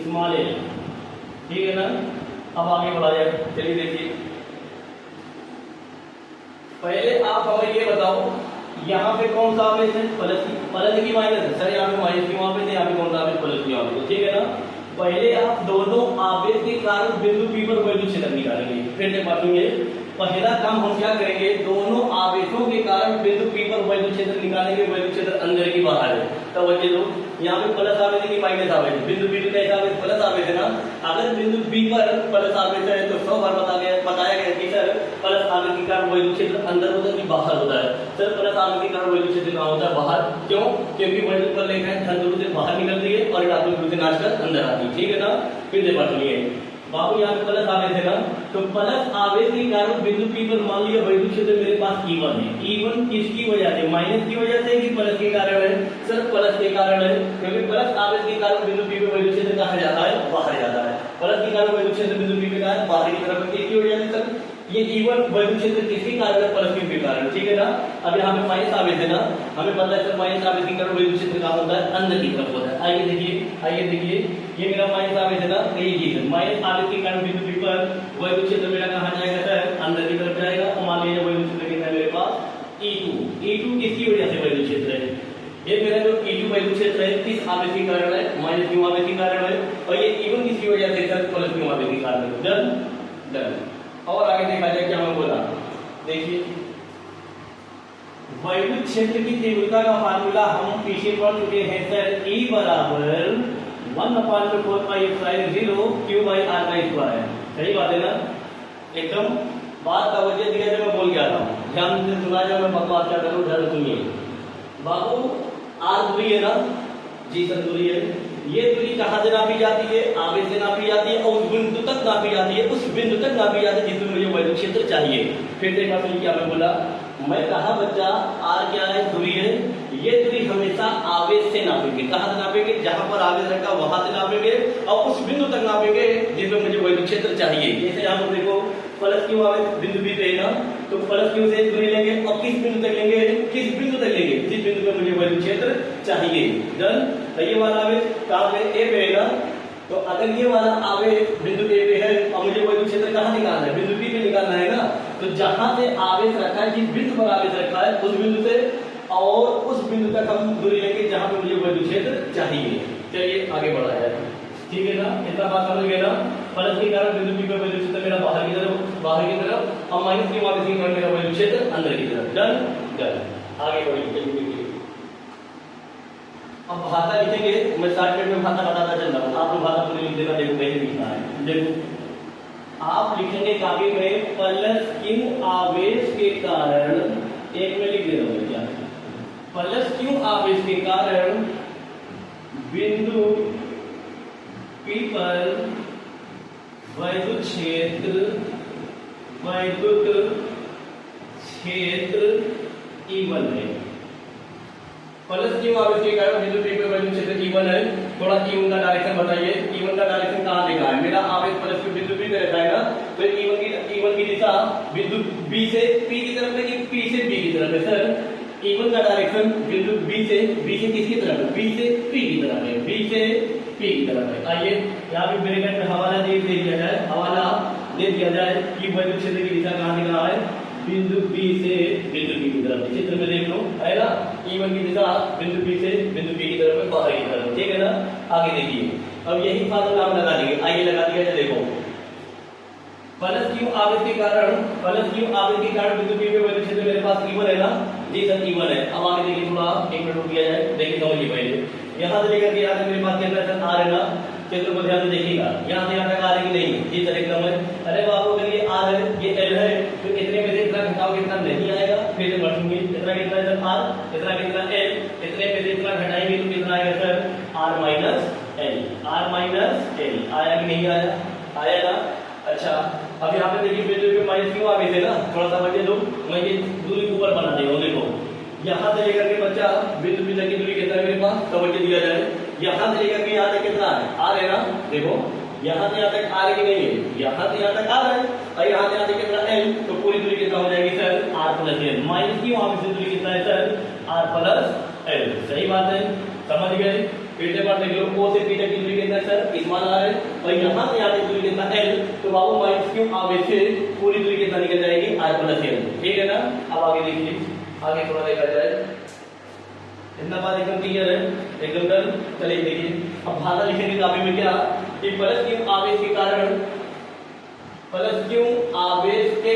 स्मॉल l, ठीक है ना। अब आगे बढ़ा जाए, चलिए देखिए, पहले आप हमें ये बताओ यहाँ पे कौन सा आवेश है? प्लस की माइनस है सर, यहाँ पे माइनस की आवेश है, यहाँ पे कौन सा आवेश? प्लस की आवेश है, ठीक है ना। पहले आप दोनों आवेश के कारण बिंदु पी पर वैद्युत क्षेत्र निकालेंगे। फिर से बातेंगे, पहला काम हम क्या करेंगे? दोनों आवेशों के कारण बिंदु पी पर वैद्युत क्षेत्र निकालेंगे। वैद्युत क्षेत्र अंदर की बाहर है, तो वजह दो यहाँ पे प्लस आवेश है कि माइनस आवेश है? बिंदु पी पर कैसा आवेश? प्लस आवेश है ना। अगर बिंदु पी पर प्लस आवेश है तो 100 बार बताया गया कि सर प्लस आवेश के कारण वैद्युत क्षेत्र अंदर होता है कि बाहर होता है? सर प्लस आवेश के कारण वैद्युत क्षेत्र कहाँ होता है? बाहर। क्यों? क्योंकि वैद्युत पर लेखा है धन ध्रुव से बाहर निकलती है और ऋणात्मक ध्रुव से नाचकर अंदर आती है, ठीक है ना। फिर से बात सुनिए, बाबू यहाँ पे प्लस आवेश है ना, तो प्लस आवेश के कारण बिंदु P पर मान लिया वैद्युत क्षेत्र मेरे पास E1 है। E1 किसकी वजह से, माइनस की वजह से कि प्लस के कारण है? सर प्लस के कारण है, क्योंकि प्लस आवेश के कारण बिंदु P पर वैद्युत क्षेत्र कहाँ जाता है, बाहर जाता है। प्लस के कारण वैद्युत क्षेत्र बिंदु P पे कहाँ है, बाहर की तरफ। किसकी वजह से सर, ये E1 वैद्युत क्षेत्र किसके कारण है, प्लस के कारण, ठीक है ना। अब यहाँ पे माइनस आवेश है ना, हमें पता है सर माइनस आवेश के कारण वैद्युत क्षेत्र कहाँ होता है, अंदर की तरफ होता है। आइए देखिए ये मेरा माइनस आवेश है ना, ये चीज माइनस आवेश के कारण बिंदु P पर वैद्युत क्षेत्र मेरा कहाँ जाएगा सर, अंदर की तरफ जाएगा। और मान लीजिए वैद्युत क्षेत्र कितना है मेरे पास, E2 किसकी वजह से वैद्युत क्षेत्र है, ये मेरा जो E2 वैद्युत क्षेत्र है किस आवेश के कारण है, माइनस क्यू आवेश के कारण है। और ये E1 किसकी वजह से सर, प्लस क्यू आवेश के कारण है। डन। और आगे देखा जाए क्या मैं बोला, देखिए वैद्युत क्षेत्र की तीव्रता का फार्मूला हम पीछे पढ़ चुके हैं सर, E बराबर 1/4πε0 Q/r²। सही बात है ना, एकदम बात का वजह दिया जब मैं बोल गया था, ध्यान से सुना जाए, मैं बकवास क्या करूं, ध्यान सुनिए। बाबू R दूरी है ना, जी सर दूरी है, ये दूरी कहाँ से नापी जाती है, आवेश से नापी जाती है, और उस बिंदु तक नापी जाती है, उस बिंदु तक नापी जाती है जिसमें मुझे वैद्युत क्षेत्र चाहिए। फिर देखा सुनिए क्या मैं बोला, मैं कहा बच्चा R क्या है, दूरी है, ये दूरी हमेशा आवेश से नापेंगे। कहाँ से नापेंगे, जहां पर आवेश रखा वहां से नापेंगे, और उस बिंदु तक नापेंगे जिसमें मुझे वैद्युत क्षेत्र चाहिए। जैसे यहाँ पर देखो प्लस क्यू आवेश बिंदु B पे है ना, तो प्लस क्यू से दूरी लेंगे और किस बिंदु तक लेंगे, जिस बिंदु पे मुझे वैद्युत क्षेत्र चाहिए। डन। ये वाला आवेश कहाँ पे, A पे है ना, तो अगर ये वाला आवेश बिंदु A पे है और मुझे वैद्युत क्षेत्र कहाँ निकालना है, बिंदु B पे निकालना है ना, तो जहां से आवेश रखा है, जिस बिंदु पर आवेश रखा है उस बिंदु से और उस बिंदु तक हम दूरी लेंगे जहां पे मुझे वैद्युत क्षेत्र चाहिए। चलिए आगे बढ़ा जाए, ठीक है ना, इतना बात समझ गए ना। प्लस के कारण बिंदु P पर वैद्युत क्षेत्र मेरा बाहर की तरफ, और माइनस के आवेश के कारण मेरा वैद्युत क्षेत्र अंदर की तरफ। डन। आगे बढ़िए, अब भाषा लिखेंगे, मैं शॉर्टकट में भाषा बताता चल रहा हूँ, आप लोग भाषा पूरी लिख देना। देखो कैसे लिखना है, देखो आप लिखेंगे काफी में प्लस क्यू आवेश के कारण, एक में लिख दे रहा हूँ क्या, प्लस क्यू आवेश के कारण बिंदु P पर वैद्युत क्षेत्र E1 है। प्लस क्यू आवेश के कारण बिंदु P पे वैद्युत क्षेत्र E1 है। थोड़ा E1 का डायरेक्शन बताइए, E1 का डायरेक्शन कहाँ देखा है, मेरा आवेश प्लस क्यू बिंदु P पे रहता है ना, तो E1 की दिशा बिंदु B से P की तरफ है कि P से B की तरफ है सर, E1 का डायरेक्शन बिंदु B से किसकी तरफ है, B से P की तरफ है, B से P की तरफ है। आइए यहाँ पे ब्रैकेट में हवाला दे दिया जाए, हवाला दे दिया जाए कि वैद्युत क्षेत्र की दिशा कहाँ दिख रहा है, बिंदु B से बिंदु P की तरफ। चित्र में देख लो है ना, E1 की दिशा बिंदु B से बिंदु P की तरफ है, बाहर की तरफ, ठीक है ना। आगे देखिए, अब यही फार्मूला हम लगा देंगे। आइए लगा दिया जाए, देखो प्लस क्यू आवेश के कारण बिंदु P पे वैद्युत क्षेत्र मेरे पास E1 है ना, जी सर E1 है। अब आगे देखिए, थोड़ा एक मिनट रुक दिया जाए, देखिए समझिए पहले, यहाँ से लेकर के यहाँ तक मेरे पास कितना है R है ना, चित्र को ध्यान से देखिएगा, यहाँ से यहाँ तक R है कि नहीं, जी सर एकदम है। अरे बाबू अगर ये R है, ये L है, तो इतने में से इतना घटाओ कितना नहीं आएगा, फिर से बढ़ूंगी, इतना कितना है सर R, इतना कितना L, इतने में से इतना घटाएंगे तो कितना आएगा सर R माइनस L। आया कि नहीं आया, आया ना। अच्छा अब यहाँ पे देखिए बिंदु पे माइनस क्यों आवेश है ना, थोड़ा सा समझिए लो, मैं ये दूरी ऊपर बना दे रहा हूँ। देखो यहाँ से लेकर के बच्चा बिंदु P तक की दूरी कितना है मेरे पास, समझ दिया जाए। यहाँ से लेकर के यहाँ तक कितना है, R है ना, देखो यहाँ से यहाँ तक R है कि नहीं है, यहाँ से यहाँ तक R है, और यहाँ से यहाँ तक कितना L, तो पूरी दूरी कितना हो जाएगी sir R plus L। Minus क्यों आवेश से दूरी कितना है सर, R प्लस L। सही बात है, समझ गए। फिर से बात देख लो, O से P तक की दूरी कितना है सर, स्मॉल R है, और यहाँ से यहाँ तक दूरी कितना L, तो बाबू माइनस क्यों आवेश से पूरी दूरी कितना निकल जाएगी R प्लस L, ठीक है ना। अब आगे देखिए, आगे थोड़ा देखा जाए, इतना बात एकदम क्लियर है, एकदम डन। चलिए देखिए, अब भाषा लिखेंगे काफी में क्या कि प्लस क्यू आवेश के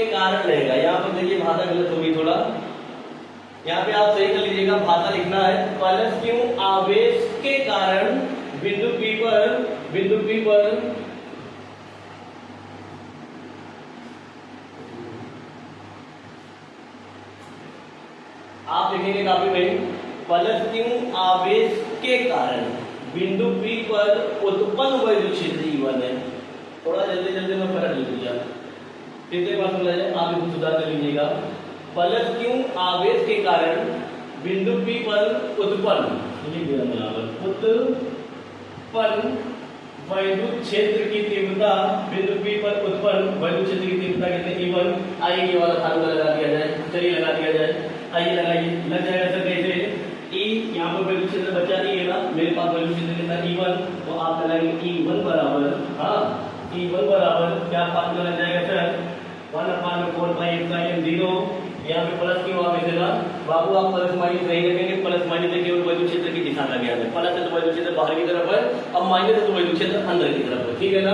कारण रहेगा। यहाँ पर देखिए भाषा गलत होगी थोड़ा, यहाँ पे आप सही कर लीजिएगा, भाषा लिखना है प्लस क्यू आवेश के कारण बिंदु P पर आप लिखेंगे काफी में प्लस क्यू आवेश के कारण बिंदु P पर उत्पन्न वैद्युत क्षेत्र E1 है। थोड़ा जल्दी जल्दी में पलट लीजिएगा, फिर से बात समझ जाए, आप इसको सुधार कर लीजिएगा। पलट क्यों आवेश के कारण बिंदु P पर उत्पन्न वैद्युत क्षेत्र की तीव्रता, बिंदु P पर उत्पन्न वैद्युत क्षेत्र की तीव्रता कितने E1। आइए ये वाला फार्मूला लगा दिया जाए, चलिए लगा दिया जाए, आइए लगाइए, लग जाएगा सर कैसे। E यहाँ पर वैद्युत क्षेत्र बचा नहीं है ना, मेरे पास वैद्युत क्षेत्र कितना E1, तो आप लगाएंगे E1 बराबर, हाँ E1 बराबर क्या फार्मूला लग जाएगा सर 1/4πε0। यहाँ पे प्लस क्यों आ गया बाबू, आप प्लस माइनस नहीं रखेंगे, प्लस माइनस से केवल वैद्युत क्षेत्र की दिशा लग गया है। प्लस है तो वैद्युत क्षेत्र बाहर की तरफ है, अब माइनस है तो वैद्युत क्षेत्र अंदर की तरफ है, ठीक है ना।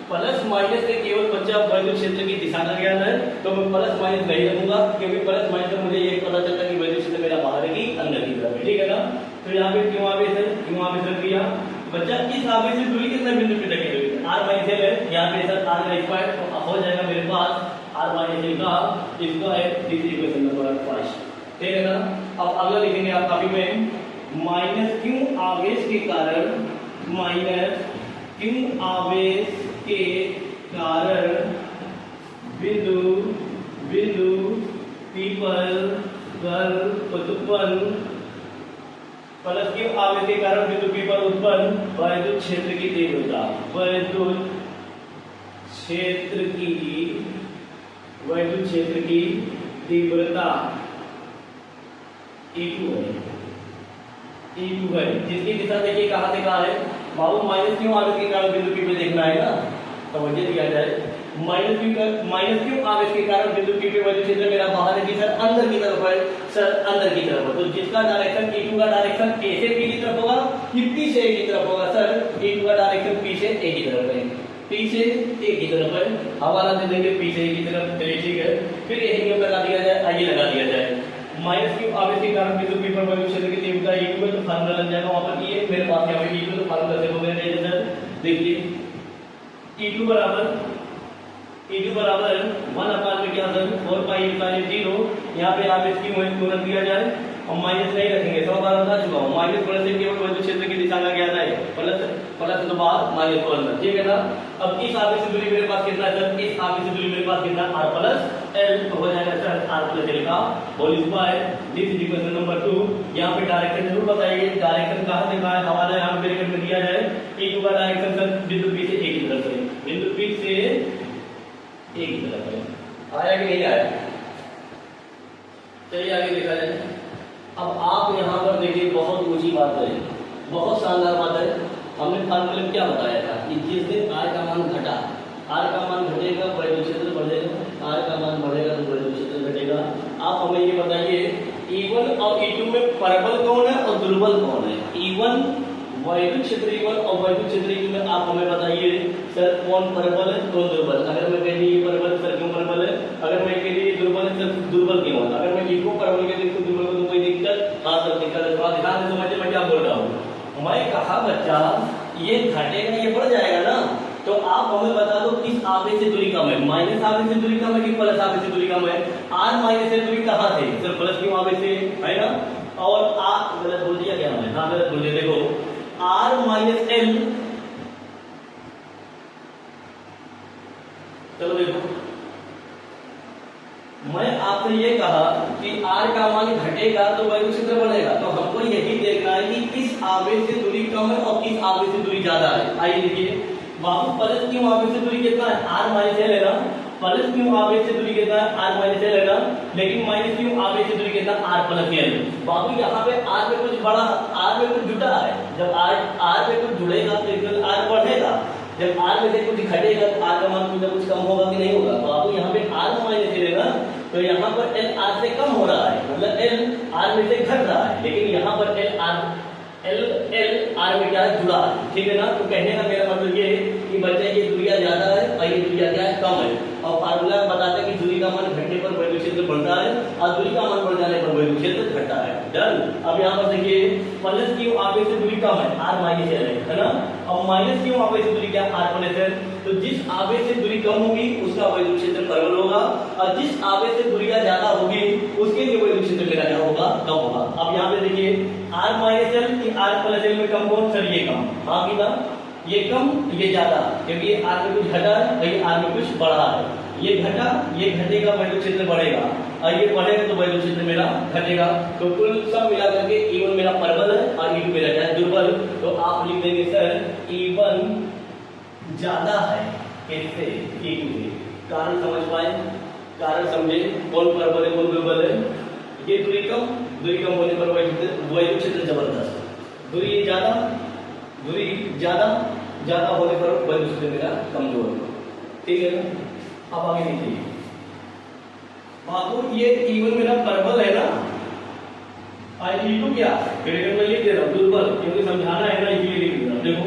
प्लस माइनस से केवल बच्चा वैद्युत क्षेत्र की दिशा का ज्ञान है, तो मैं प्लस माइनस नहीं रखूंगा, क्योंकि प्लस माइनस से मुझे ये पता चलता है कि वैद्युत क्षेत्र मेरा बाहर की अंदर की तरफ है, ठीक है ना। तो यहाँ पे क्यों आवेश है, क्यों आवेश रख दिया बच्चा। इस आवेश से दूरी कितना बिंदु पे लगी हुई है, r माइनस l है, यहाँ पे सर r का स्क्वायर हो जाएगा मेरे पास r माइनस l का स्क्वायर, दिस इक्वेशन नंबर 5, ठीक है ना। अब अगला लिखेंगे आप कॉपी में, माइनस क्यों आवेश के कारण, माइनस क्यों आवेश के कारण बिंदु P पर उत्पन्न, प्लस क्यों आवेश के कारण बिंदु P पर उत्पन्न वैद्युत क्षेत्र की तीव्रता, वैद्युत क्षेत्र की तीव्रता E2 है, जिसकी दिशा देखिए कहां से कहां है बाबू। माइनस क्यों आवेश के कारण बिंदु P पे देखना है ना, तो मुझे दिया जाए माइनस क्यों आवेश के कारण बिंदु P पे वैद्युत क्षेत्र मेरा बाहर है कि सर अंदर की तरफ है, सर अंदर की तरफ है, तो जिसका डायरेक्शन E2 का डायरेक्शन A से P की तरफ होगा कि P से A की तरफ होगा, सर E2 का डायरेक्शन P से A की तरफ है, P से A की तरफ है, हवाला दे देंगे P से A की तरफ, चलिए ठीक है। फिर यही नियम लगा दिया जाए, आइए लगा दिया जाए, माइनस क्यों आवेश के कारण बिंदु P पर वैद्युत क्षेत्र की तीव्रता E2 है, तो फार्मूला लग जाएगा वहां पर E मेरे पास यहाँ पे E2, तो फार्मूला से हो गया सर, देखिए E2 बराबर 1/4πε0, यहाँ पे आवेश क्यों है क्यों रख दिया जाए, और माइनस नहीं रखेंगे, 100 बार बता चुका हूँ, माइनस प्लस से केवल वैद्युत क्षेत्र की दिशा का ज्ञान है, प्लस तो बाहर माइनस को अंदर, ठीक है ना। अब इस आवेश से दूरी मेरे पास कितना है सर, इस आवेश से दूरी मेरे पास कितना r प्लस l, तो हो जाएगा सर r प्लस l का whole square, this is equation number 2। यहाँ पे डायरेक्शन जरूर बताइए, डायरेक्शन कहां से कहां है, हवाला यहाँ पे ब्रैकेट में दिया जाए, E2 का डायरेक्शन सर बिंदु P से A की तरफ है, बिंदु P से A की तरफ है, आया कि नहीं आया, चलिए आगे देखा जाए। अब आप यहाँ पर देखिए बहुत ऊंची बात है, बहुत शानदार बात है, हमने फार्मूले में क्या बताया था कि जिस दिन r का मान घटा, r का मान घटेगा वैद्युत क्षेत्र बढ़ेगा, r का मान बढ़ेगा तो वैद्युत क्षेत्र घटेगा। आप हमें ये बताइए E1 और E2 में परबल कौन है और दुर्बल कौन है, E1 वैद्युत क्षेत्र E1 और वैद्युत क्षेत्र E2 में आप हमें बताइए सर कौन परबल है कौन दुर्बल। अगर मैं कह दी परबल सर क्यों परबल है, अगर मैं कह दी दुर्बल है सर दुर्बल क्यों है, अगर मैं E2 परबल के देखो दुर्बल को तो कोई दिक्कत, हाँ सर दिक्कत है, थोड़ा ध्यान से समझिए मैं क्या बोल रहा हूँ। मैं कहा बच्चा ये घटेगा ये बढ़ जाएगा ना, तो आप हमें बता दो किस आवेश से दूरी कम है, माइनस आवेश से दूरी कम है कि प्लस आवेश से दूरी कम है। r माइनस से दूरी कहाँ से सर, प्लस क्यों आवेश से है ना, और r गलत बोल दिया क्या मैं, हाँ गलत बोल दिया, देखो r माइनस l, चलो देखो मैं आपसे ये कहा कि r का मान घटेगा तो वैद्युत क्षेत्र बढ़ेगा, तो हमको यही देखना है कि किस आवेश से दूरी कम है और किस आवेश से दूरी ज्यादा है। आइए देखिए बाबू प्लस क्यों आवेश से दूरी कितना है, r माइनस l है ना, प्लस क्यों आवेश से दूरी कितना है, r माइनस l है ना, लेकिन माइनस क्यों आवेश से दूरी कितना, r प्लस l। बाबू यहाँ पे r पे कुछ बड़ा, r पे कुछ जुटा है, जब r पे कुछ जुड़ेगा तो r बढ़ेगा, जब r में से कुछ घटेगा तो r का मान कुछ ना कुछ कम होगा कि नहीं होगा। बाबू यहाँ पे r माइनस l है ना, तो यहाँ पर l r से कम हो रहा है, मतलब l r में से घट रहा है, लेकिन यहाँ पर l r में क्या है जुड़ा है, ठीक है ना। तो कहने का मेरा मतलब ये है कि बच्चे ये दूरियां ज्यादा है और ये दूरियां क्या है कम है, और फार्मूला बताता है कि दूरी का मान घटने पर वैद्युत क्षेत्र बढ़ता है और दूरी का मान बढ़ जाने पर वैद्युत क्षेत्र घटता है। डन। अब यहाँ पर देखिए प्लस क्यों आवेश से दूरी कम है, r माइनस l है ना, और माइनस क्यों आवेश से दूरी क्या r प्लस l, तो जिस आवेश से दूरी कम होगी उसका वैद्युत क्षेत्र प्रबल होगा, और जिस आवेश से दूरियां ज्यादा होगी उसके लिए वैद्युत क्षेत्र मेरा क्या होगा, कम होगा। अब यहाँ पे देखिए r माइनस l की r प्लस l में कम कौन सर, ये कम, हाँ कि ना, ये कम ये ज्यादा, क्योंकि ये आर में कुछ घटा है और ये आर में कुछ बढ़ा है। ये घटा ये घटेगा, वैल्यू क्षेत्र बढ़ेगा, और ये बढ़ेगा तो वैल्यू क्षेत्र मेरा घटेगा। तो कुल सब मिला करके E1 मेरा प्रबल है और E2 मेरा क्या है, दुर्बल। तो आप लिख देंगे सर E1 ज्यादा है किससे, E2 से। कारण समझ पाए, कारण समझे, कौन प्रबल है कौन दुर्बल है। ये दूरी कम होने पर वैल्यू क्षेत्र जबरदस्त, दूरी ज्यादा होने पर वैल्यू क्षेत्र मेरा कमजोर। ठीक है ना। अब आगे देखिए बाबू, ये E1 मेरा प्रबल है ना, और E2 क्या ग्रेटर में लिख दे रहा हूं दुर्बल, क्योंकि समझाना है ना इसलिए लिख दे रहा हूं। देखो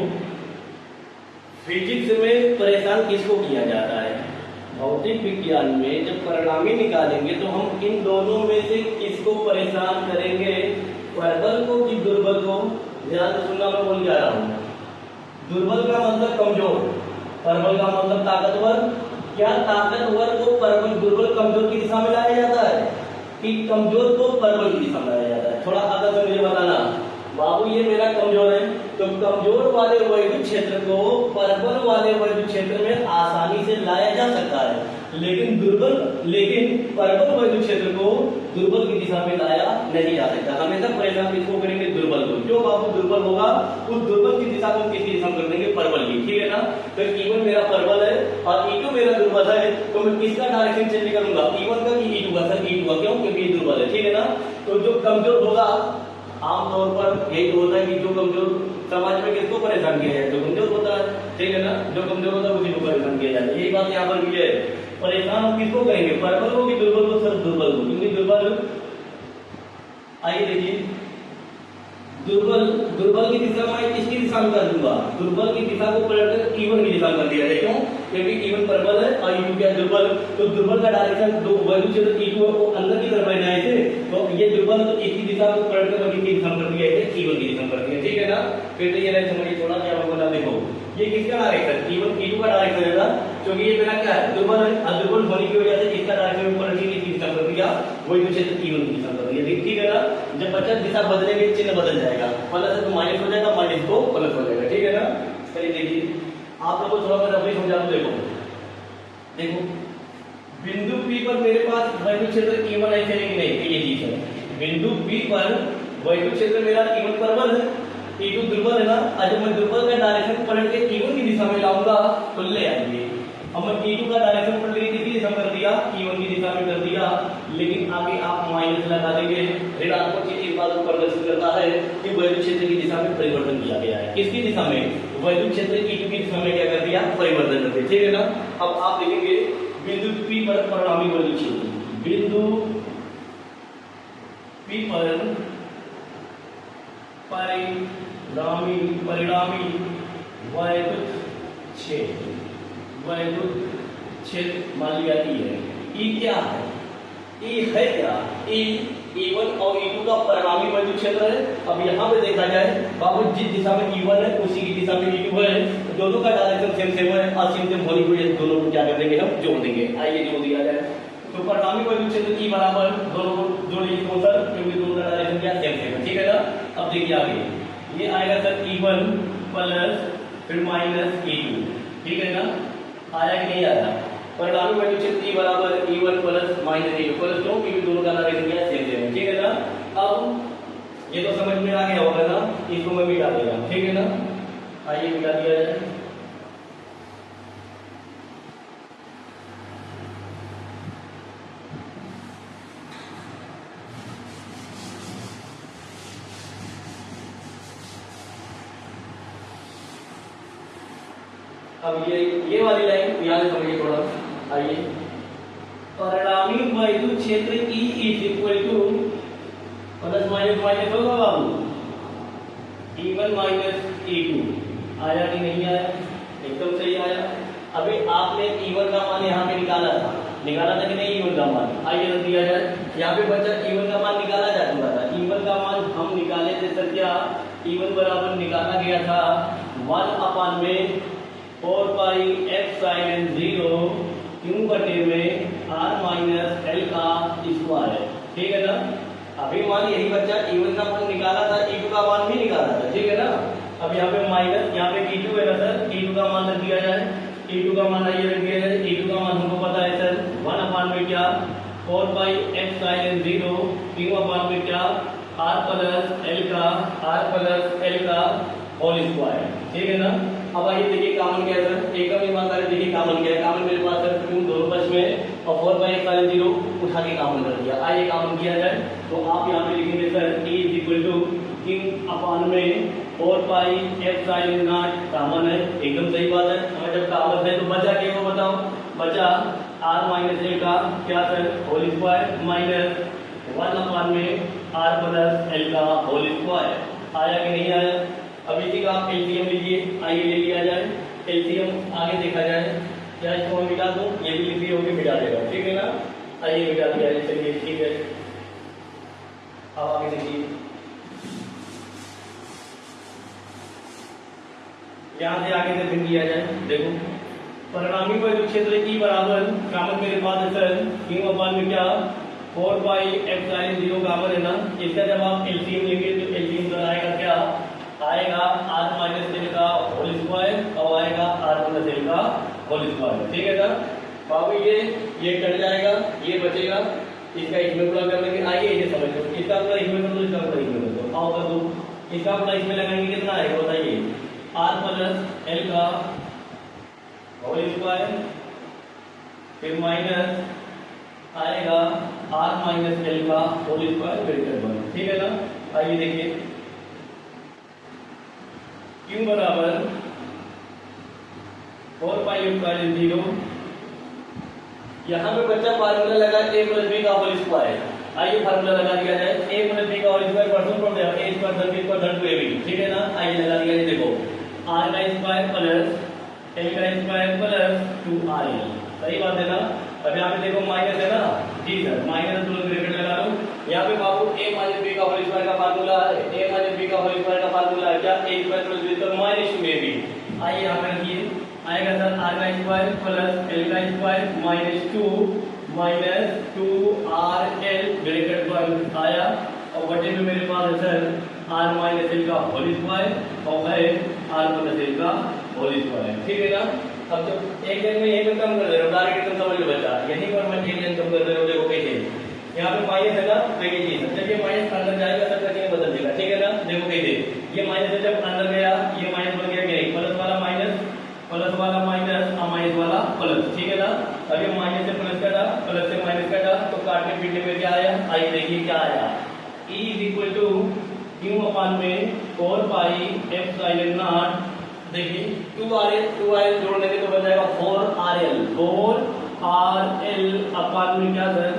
फिजिक्स में परेशान किसको किया जाता है, भौतिक विज्ञान में जब परिणामी निकालेंगे तो हम इन दोनों में से किसको परेशान करेंगे, प्रबल को कि दुर्बल को। ध्यान से सुनना, मैं बोल जा रहा हूं। दुर्बल का मतलब कमजोर, प्रबल का मतलब ताकतवर। क्या ताकतवर को प्रबल दुर्बल कमजोर की दिशा में लाया जाता है, कि कमजोर को प्रबल की दिशा में लाया जाता है। थोड़ा आगे से मुझे बताना बाबू, ये मेरा कमजोर है तो कमजोर वाले वैद्युत क्षेत्र को प्रबल वाले वैद्युत क्षेत्र में आसानी से लाया जा सकता है, लेकिन प्रबल वैद्युत क्षेत्र को दुर्बल की दिशा में लाया नहीं जा सकता। हमेशा परेशान किसको करेंगे, दुर्बल को। जो बाबू दुर्बल होगा उस दुर्बल की दिशा को किसकी दिशा में कर देंगे, प्रबल की। ठीक है ना। तो E1 मेरा प्रबल है और E2 मेरा दुर्बल है, तो मैं किसका डायरेक्शन चेंज करूंगा, E1 का कि E2 का। सर E2 का, क्यों, क्योंकि ये दुर्बल है। ठीक है ना। तो जो कमजोर होगा, आमतौर पर यही तो होता है कि जो कमजोर समाज में किसको परेशान किया जाए, जो कमजोर होता है। ठीक है ना। जो कमजोर होता है उसी को परेशान किया जाता है। यही बात यहाँ पर भी है। परेशान हम किसको करेंगे, प्रबल को कि दुर्बल को। सर दुर्बल को, क्योंकि दुर्बल, आइए देखिए, दुर्बल की दिशा में किसकी दिशा में कर दूंगा, दुर्बल की दिशा को पलट कर E1 की दिशा में कर दिया जाए। क्यों, क्योंकि E1 प्रबल है और E2 क्या दुर्बल। तो दुर्बल का डायरेक्शन दो वैल्यू क्षेत्र E2 को अंदर की तरफ बनाए थे, तो ये दुर्बल तो इसकी दिशा को पलट कर किसकी दिशा में कर दिया है, E1 की दिशा में कर दिया। ठीक है ना। फिर तो ये लाइन समझिए थोड़ा, क्या बोला, देखो ये किसका डायरेक्शन, E1 E2 का डायरेक्शन है ना, क्योंकि ये मेरा क्या है, दुर्बल है, और दुर्बल होने की वजह से इसका डायरेक्शन पलट के किसकी दिशा कर दिया, वैल्यू क्षेत्र E1 की दिशा कर दिया। ठीक है ना। जब बच्चा दिशा बदलेंगे चिन्ह बदल जाएगा, प्लस है तो माइनस हो जाएगा, माइनस को प्लस हो जाएगा। ठीक है ना। चलिए देखिए, आप लोगों को थोड़ा मैं रफली समझा दूं। देखो बिंदु P पर मेरे पास वैद्युत क्षेत्र E1 ऐसे है कि नहीं, ये चीज है। बिंदु P पर वैद्युत क्षेत्र मेरा E1 प्रबल है, E2 दुर्बल है ना। और जब मैं दुर्बल का डायरेक्शन पलट के E1 की दिशा में लाऊंगा तो ले आएंगे। अब मैं E2 का डायरेक्शन पलट के किसकी दिशा में कर दिया, E1 की दिशा में कर दिया, लेकिन आगे आप माइनस लगा देंगे। ऋणात्मक चिन्ह इस बात को प्रदर्शित करता है कि वैद्युत क्षेत्र की दिशा में परिवर्तन किया गया है। किसकी दिशा में, वैद्युत क्षेत्र E2 की दिशा में क्या कर दिया, परिवर्तन कर दिया। ठीक है ना। अब आप देखेंगे बिंदु P पर परिणामी वैद्युत क्षेत्र, बिंदु P पर परिणामी वैद्युत क्षेत्र मान लिया E है। E क्या है, E है क्या, E1 और E2 का परिणामी वैद्युत क्षेत्र है। अब यहाँ पे देखा जाए बाबू, जिस दिशा में E1 है उसी की दिशा में E2 है, दोनों का डायरेक्शन सेम है, और सेम होने की वजह से दोनों को क्या कर देंगे, हम जोड़ देंगे। आइए जोड़ दिया जाए। तो परिणामी वैद्युत क्षेत्र E बराबर, दोनों को जोड़िए सर, क्योंकि दोनों का डायरेक्शन क्या सेम है। ठीक है ना। अब देखिए आगे ये आएगा सर E1 प्लस फिर माइनस E2। ठीक है ना। आया कि नहीं आया, परिणामी वैद्युत क्षेत्र E बराबर E1 plus minus E2 plus, क्यों, क्योंकि दोनों का डायरेक्शन क्या सेम है। ठीक है ना। अब ये तो समझ में आ गया होगा ना, इसको मैं मिटा देगा। ठीक है ना। आइए मिटा दिया जाए। अब ये वाली लाइन याद समझिए थोड़ा। आइए, परिणामी वैद्युत क्षेत्र E is equal two plus minus minus होगा बाबू, E1 माइनस E2। आया कि नहीं आया, एकदम सही आया। अभी आपने E1 का मान यहाँ पे निकाला था कि नहीं, E1 का मान। आइए रख दिया जाए। यहाँ पे बच्चा E1 का मान निकाला जा चुका था। E1 का मान हम निकाले थे सर, क्या E1 बराबर निकाला गया था 1 में 4 पाई एप्सिलॉन 0 क्यू बटे में r माइनस एल का स्क्वायर। ठीक है ना। अभी मान यही बच्चा E1 का मान निकाला था, E2 का मान भी निकाला था। ठीक है ना। अब यहाँ पे माइनस, यहाँ पे E2 है ना सर, E2 का मान आइए रख दिया जाए। E2 का मान हमको पता है सर 1 अपान में क्या 4 पाई एप्सिलॉन 0 क्यू अपान में क्या r प्लस l का होल स्क्वायर, ठीक है ना। अब आइए देखिए कॉमन क्या है सर, एकदम ईमानदारी देखिए कॉमन क्या है। कॉमन मेरे पास सर क्यों दोनों बच में और 4 पाई एप्सिलॉन 0 उठा के कॉमन कर दिया। आइए कॉमन किया जाए तो आप यहाँ पे लिखेंगे sir e is equal to किंग अपान में 4 पाई एप्सिलॉन नॉट कॉमन है, एकदम सही बात है। हमें जब कॉमन है तो बचा क्या वो बताओ, बचा r माइनस l का क्या sir whole square minus 1 upon में r प्लस l का होल स्क्वायर। आया कि नहीं आया। अब इसी का आप एलसीएम लीजिए, आइए ले लिया जाए एलसीएम, आगे देखा जाए क्या इसको मैं मिटा दूं, ये भी लिखी होगी मिटा देगा, ठीक है ना। आइए मिटा दिया जाए, चलिए ठीक है। अब आगे देखिए यहाँ से आगे से फिर किया जाए। देखो परिणामी पर क्षेत्र ई बराबर कॉमन मेरे पास है सर क्यू अपान में क्या 4 पाई एप्सिलॉन 0 कॉमन है ना। इसका जब आप एलसीएम लेंगे तो एलसीएम सर आएगा क्या, आएगा r माइनस l का होल स्क्वायर और आएगा r प्लस l का होल स्क्वायर, ठीक है ना बाबू। ये कट जाएगा, ये बचेगा, इसका इसमें पूरा कर लेंगे। आइए इसे समझ लो, इसका पूरा इसमें कर दो, इसका पूरा इसमें कर दो, आओ कर दो। इसका पूरा इसमें लगाएंगे कितना आएगा बताइए, r प्लस l का होल स्क्वायर फिर माइनस आएगा r माइनस l का होल स्क्वायर ब्रैकेट बंद, ठीक है ना। आइए देखिए q बराबर 4 पाई एप्सिलॉन 0, यहाँ पे बच्चा फार्मूला लगा a प्लस b का होल स्क्वायर। आइए फार्मूला लगा दिया जाए, a प्लस b का होल स्क्वायर परसों पढ़ दिया, a स्क्वायर धन b स्क्वायर धन 2ab, ठीक है ना। आइए लगा दिया जाए, देखो r का स्क्वायर प्लस l का स्क्वायर प्लस 2rl, सही बात है ना। अब यहाँ पे देखो माइनस है ना, जी सर माइनस दोनों ब्रैकेट लगा लो। यहाँ पे बाबू a माइनस b का होल स्क्वायर का फार्मूला है, a माइनस b का होल स्क्वायर का फार्मूला है क्या, a square plus b square minus 2ab। आइए यहाँ पे रखिए, आएगा सर r का स्क्वायर प्लस l का स्क्वायर माइनस 2rl ब्रैकेट बंद आया। और बटे में मेरे पास है सर r माइनस l का होल स्क्वायर और है r प्लस l का होल स्क्वायर, ठीक है ना। अब जब एक जन में यही में कम कर दे रहा हूँ, डायरेक्ट एकदम समझ लो बच्चा, यहीं पर मैं एक जन कम कर दे रहा हूँ। देखो कैसे यहाँ पे माइनस है ना, तो ये चीज जब ये माइनस अंदर जाएगा तब तक ये बदल देगा, ठीक है ना। देखो कैसे ये माइनस है जब अंदर गया ये माइनस बन गया कि नहीं, प्लस वाला माइनस और माइनस वाला प्लस, ठीक है ना। अब ये माइनस से प्लस कटा, प्लस से माइनस कटा, तो काटने पीटने में क्या आया, आइए देखिए क्या आया, e is equal to Q upon में 4 पाई एप्सिलॉन नॉट, देखिए 2rl जोड़ देंगे तो बन जाएगा 4rl अपान में क्या सर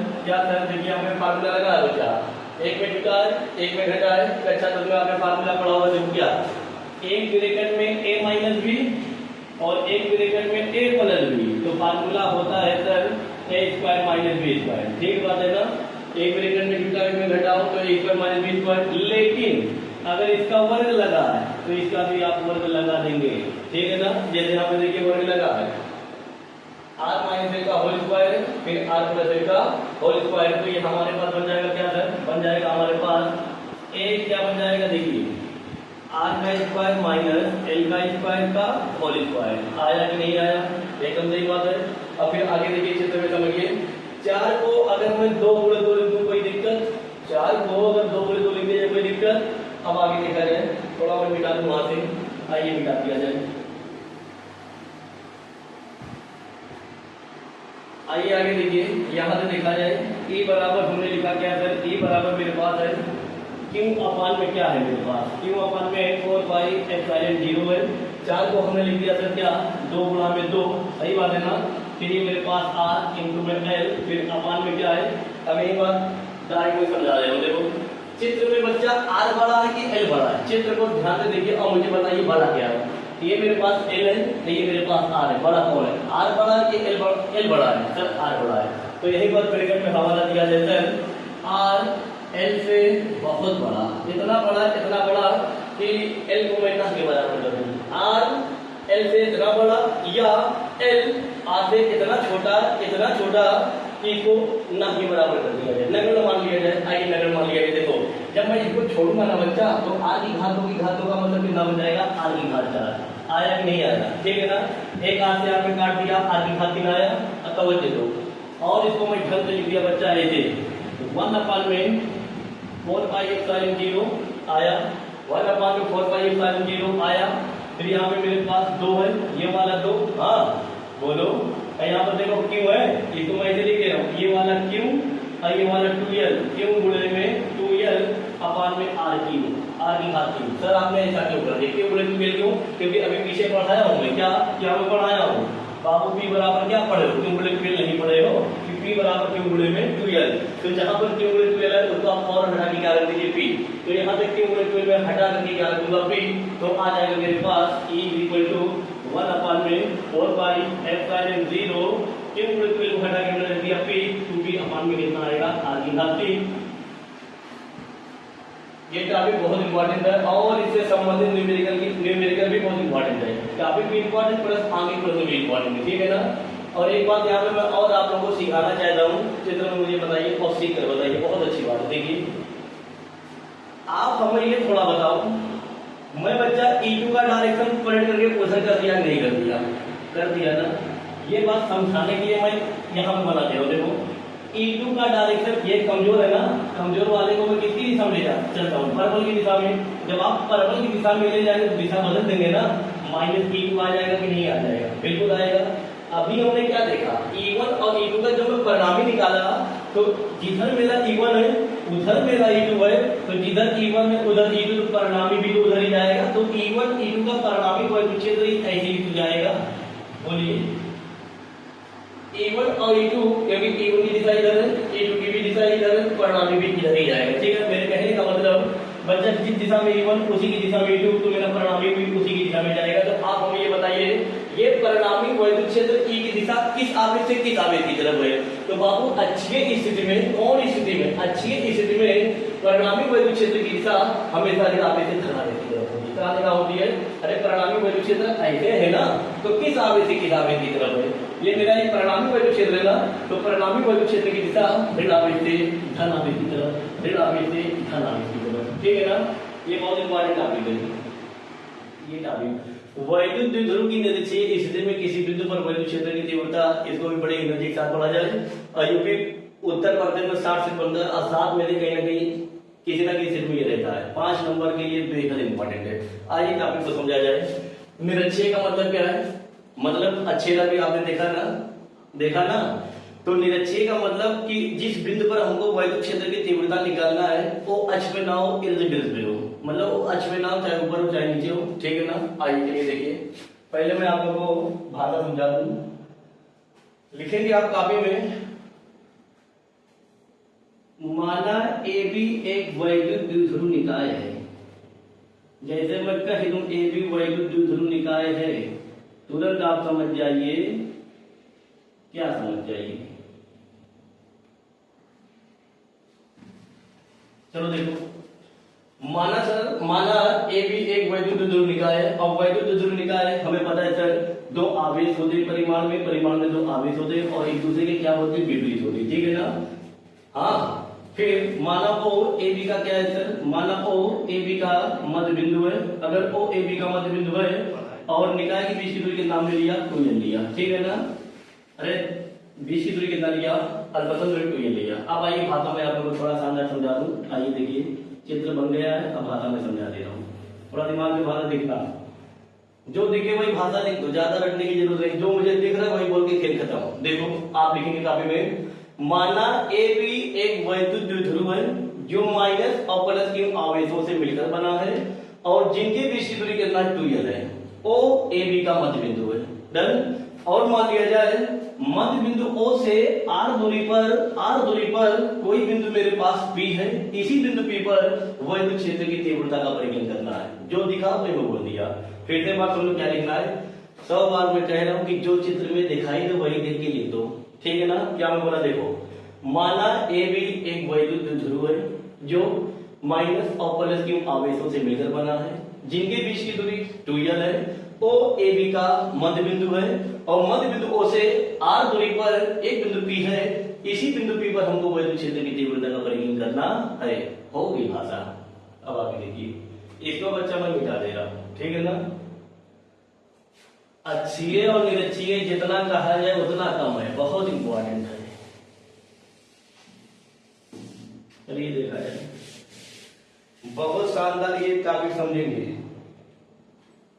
देखिए हमें फार्मूला लगा है बच्चा, एक में जुटा है एक में घटा है, अच्छा तो आपने फार्मूला पढ़ा हुआ देखो क्या, एक ब्रैकेट में a माइनस b और एक ब्रैकेट में a प्लस b, तो फार्मूला होता है sir a square minus b square, ठीक बात है ना। एक ब्रैकेट में जुटा एक में घटाओ तो a square minus b square, लेकिन अगर इसका वर्ग लगा है तो इसका भी आप वर्ग लगा देंगे, ठीक है ना। जैसे यहाँ पे देखिए वर्ग लगा है r माइनस l का होल स्क्वायर फिर r प्लस l का होल स्क्वायर, तो ये हमारे पास बन जाएगा क्या सर, बन जाएगा हमारे पास a क्या बन जाएगा, देखिए r का स्क्वायर माइनस l का स्क्वायर का होल स्क्वायर। आया कि नहीं आया, एकदम सही बात है। अब फिर आगे देखिए चित्र में समझिए, 4 को अगर मैं 2 गुणे 2 लिख दूं कोई दिक्कत, 4 को अगर 2 गुणे 2 लिख दिया कोई दिक्कत। अब आगे देखा जाए, थोड़ा और मिटा दूं वहां से, आइए मिटा दिया जाए। आइए आगे देखिए, यहाँ से देखा जाए e बराबर हमने लिखा क्या सर, e बराबर मेरे पास है q अपान में क्या है मेरे पास, q अपान में 4 पाई एप्सिलॉन 0 है। 4 को हमने लिख दिया सर क्या 2 गुणा में 2, सही बात है ना। फिर ये मेरे पास r इंटू में l फिर अपान में क्या है। अब यही बात डायरेक्ट में समझा रहे हो, देखो चित्र में बच्चा r बड़ा है कि l बड़ा है, चित्र को ध्यान से देखिए और मुझे बताइए बड़ा क्या है। ये मेरे पास l है, ये मेरे पास r है, बड़ा कौन है, r बड़ा है कि l बड़ा है, सर r बड़ा है। तो यही बात ब्रैकेट में हवाला दिया जाए सर r l से बहुत बड़ा, इतना बड़ा कि l को मैं ना के बराबर कर दूं, r l से इतना बड़ा या l r से इतना छोटा कि इसको ना के बराबर कर दिया जाए, नगण्य मान लिया जाए। आइए नगण्य मान लिया जाए, देखो जब मैं इसको छोड़ूंगा ना बच्चा तो r की घातों का मतलब कितना बन जाएगा, r की घात 4, आया कि नहीं आया, ठीक है ना। एक हाथ से आपने काट दिया, आगे हाथ में आया, तवज्जो दो। और इसको मैं ढंग से लिख दिया बच्चा ऐसे 1/4πε0 आया, 1/4πε0 आया। फिर यहाँ पे मेरे पास 2 है, ये वाला 2, हाँ बोलो। यहाँ पर देखो क्यों है, इसको मैं ऐसे लिख दे रहा हूँ, ये वाला क्यों और ये वाला 2l, क्यों गुणे में 2l अपान में r की घात 3। सर आपने ऐसा क्यों कर दिया, क्यों बोले 2l क्यों, क्योंकि अभी पीछे पढ़ाया हूँ मैं, क्या मैं पढ़ाया हूँ बाबू, p बराबर क्या पढ़े हो, क्यों बोले 2l नहीं पढ़े हो, कि p बराबर क्यों गुणे में 2l। तो जहाँ पर क्यों बोले 2l है उसको आप और हटा के क्या रख दीजिए p, तो यहाँ पे क्यों बोले 2l में हटा करके क्या रखूंगा p, तो आ जाएगा मेरे पास e = 1/4πε0 क्यों बोले 2l को हटा के मैंने रख दिया p, 2p अपान में कितना आएगा r की घात 3। ये टॉपिक बहुत इंपॉर्टेंट है और इससे संबंधित न्यूमेरिकल भी बहुत इंपॉर्टेंट है, टॉपिक भी इंपॉर्टेंट प्लस आगे प्रश्न भी इंपॉर्टेंट है, ठीक है ना। और एक बात यहाँ पे मैं और आप लोगों को सिखाना चाहता हूँ, चित्र में मुझे बताइए और सीख कर बताइए, बहुत अच्छी बात है। देखिए आप हमें ये थोड़ा बताओ, मैं बच्चा E2 का डायरेक्शन पलट करके क्वेश्चन कर दिया नहीं कर दिया ना, ये बात समझाने के लिए मैं यहाँ पे बना दे रहा हूँ। देखो E2 का डायरेक्शन ये कमजोर है ना, कमजोर वाले को मैं किसकी दिशा में चलता हूँ, परवल की दिशा में। जब आप परवल की दिशा में ले जाएंगे तो दिशा बदल देंगे ना, -E2 आ जाएगा कि नहीं आ जाएगा, बिल्कुल आएगा। अभी हमने क्या देखा, E1 और E2 का जब मैं परिणामी निकाला तो जिधर मेरा E1 है उधर मेरा E2 है, तो जिधर E1 है उधर E2, तो परिणामी भी तो उधर ही जाएगा। तो E1 E2 का परिणामी वैद्युत क्षेत्र ऐसे ही तो जाएगा। बोलिए E1 और E2, क्योंकि E1 की दिशा इधर है, E2 की भी दिशा इधर है, परिणामी भी इधर ही जाएगा, ठीक है। मेरे कहने का मतलब बच्चा जिस दिशा में E1 उसी की दिशा में E2, तो मेरा परिणामी भी उसी की दिशा में जाएगा। तो आप हमें ये बताइए, ये परिणामी वैद्युत क्षेत्र E की दिशा किस आवेश से किस आवेश की तरफ है। तो बाबू अक्षीय स्थिति में, कौन स्थिति में, अक्षीय स्थिति में परिणामी वैद्युत क्षेत्र की दिशा हमेशा ऋण आवेश से धन आवेश की तरफ होती है। क्या दिशा होती है, अरे परिणामी वैद्युत क्षेत्र ऐसे है ना, तो किस आवेश से किस आवेश की तरफ है। ये मेरा एक परिणामी वैद्युत क्षेत्र है ना, तो परिणामी वैद्युत क्षेत्र की दिशा ऋण आवेश से धन आवेश की तरफ, ऋण आवेश से धन आवेश की तरफ, ठीक है ना। ये बहुत इंपॉर्टेंट टॉपिक है ये टॉपिक। वैद्युत द्विध्रुव की निरक्षीय स्थिति में किसी बिंदु पर वैद्युत क्षेत्र की तीव्रता, इसको भी बड़ी एनर्जी के साथ पढ़ा जाए। यूपी उत्तर प्रदेश में 60 से 15 और 7 में कहीं ना कहीं किसी ना किसी में ये रहता है। 5 नंबर के लिए बेहद इंपॉर्टेंट है। आइए टॉपिक को समझा जाए। निरक्षीय का मतलब क्या है, मतलब अच्छेला भी आपने देखा ना। तो निरक्षीय का मतलब कि जिस बिंदु पर हमको वैद्युत क्षेत्र की तीव्रता निकालना है वो अक्ष पे ना हो, इर्द गिर्द पे हो, मतलब वो अक्ष पे ना हो, चाहे ऊपर हो चाहे नीचे हो, ठीक है ना। आइए चलिए देखिए, पहले मैं आप लोगों को भाषा समझा दूं। लिखेंगे आप कॉपी में, माना AB एक वैद्युत द्विध्रुव निकाय है। जैसे मैं कह दूं AB वैद्युत द्विध्रुव निकाय है, तुरंत आप समझ जाइए, क्या समझ जाइए। चलो देखो, माना AB एक वैद्युत द्विध्रुव निकाय है। अब वैद्युत द्विध्रुव निकाय हमें पता है सर, 2 आवेश होते हैं परिमाण में 2 आवेश होते हैं और एक दूसरे के क्या होते हैं, विपरीत होते हैं, ठीक है ना। हाँ, फिर माना O AB का क्या है सर, माना O AB का मध्य बिंदु है। अगर O AB का मध्य बिंदु है और निकाय की बीच की दूरी के नाम में लिया 2l लिया, ठीक है ना। अरे बीच की दूरी कितना लिया, अल्पतन दूरी 2l लिया। अब आइए भाषा में आप लोगों को थोड़ा शानदार समझा दूं। आइए देखिए, चित्र बन गया है, अब भाषा में समझा दे रहा हूँ। थोड़ा दिमाग में भाषा दिखना, जो दिखे वही भाषा लिख दो, ज्यादा रटने की जरूरत नहीं। जो मुझे दिख रहा है वही बोल के खेल खत्म। देखो आप लिखेंगे कॉपी में, माना AB एक वैद्युत द्विध्रुव है जो माइनस और प्लस के आवेशों से मिलकर बना है और जिनके बीच की दूरी कितना 2l है। O AB का मध्य बिंदु है, डन। और मान लिया जाए मध्य बिंदु O से r दूरी पर कोई बिंदु मेरे पास P है। इसी बिंदु P पर वैद्युत क्षेत्र की तीव्रता का परिज्ञान करना है। जो दिखा वही मैं बोल दिया। फिर से बात सुनो, क्या लिखना है। 100 बार मैं कह रहा हूं कि जो चित्र में दिखाई दे वही देख के लिख दो, ठीक है ना। क्या मैं बोला, देखो माना AB एक वैद्युत द्विध्रुव है जो माइनस और प्लस के आवेशों से मिलकर बना है, जिनके बीच की दूरी 2l है। O AB का मध्य बिंदु है और मध्य बिंदु O से r दूरी पर एक बिंदु P है। इसी बिंदु P पर हमको वैद्युत क्षेत्र की तीव्रता का परिज्ञान करना है। हो गई भाषा। अब आगे देखिए, इसको बच्चा मैं मिटा दे रहा हूं, ठीक है ना। अक्षीय और निरक्षीय जितना कहा जाए उतना कम है, बहुत इंपॉर्टेंट है। चलिए देखा जाए, बहुत शानदार ये टॉपिक समझेंगे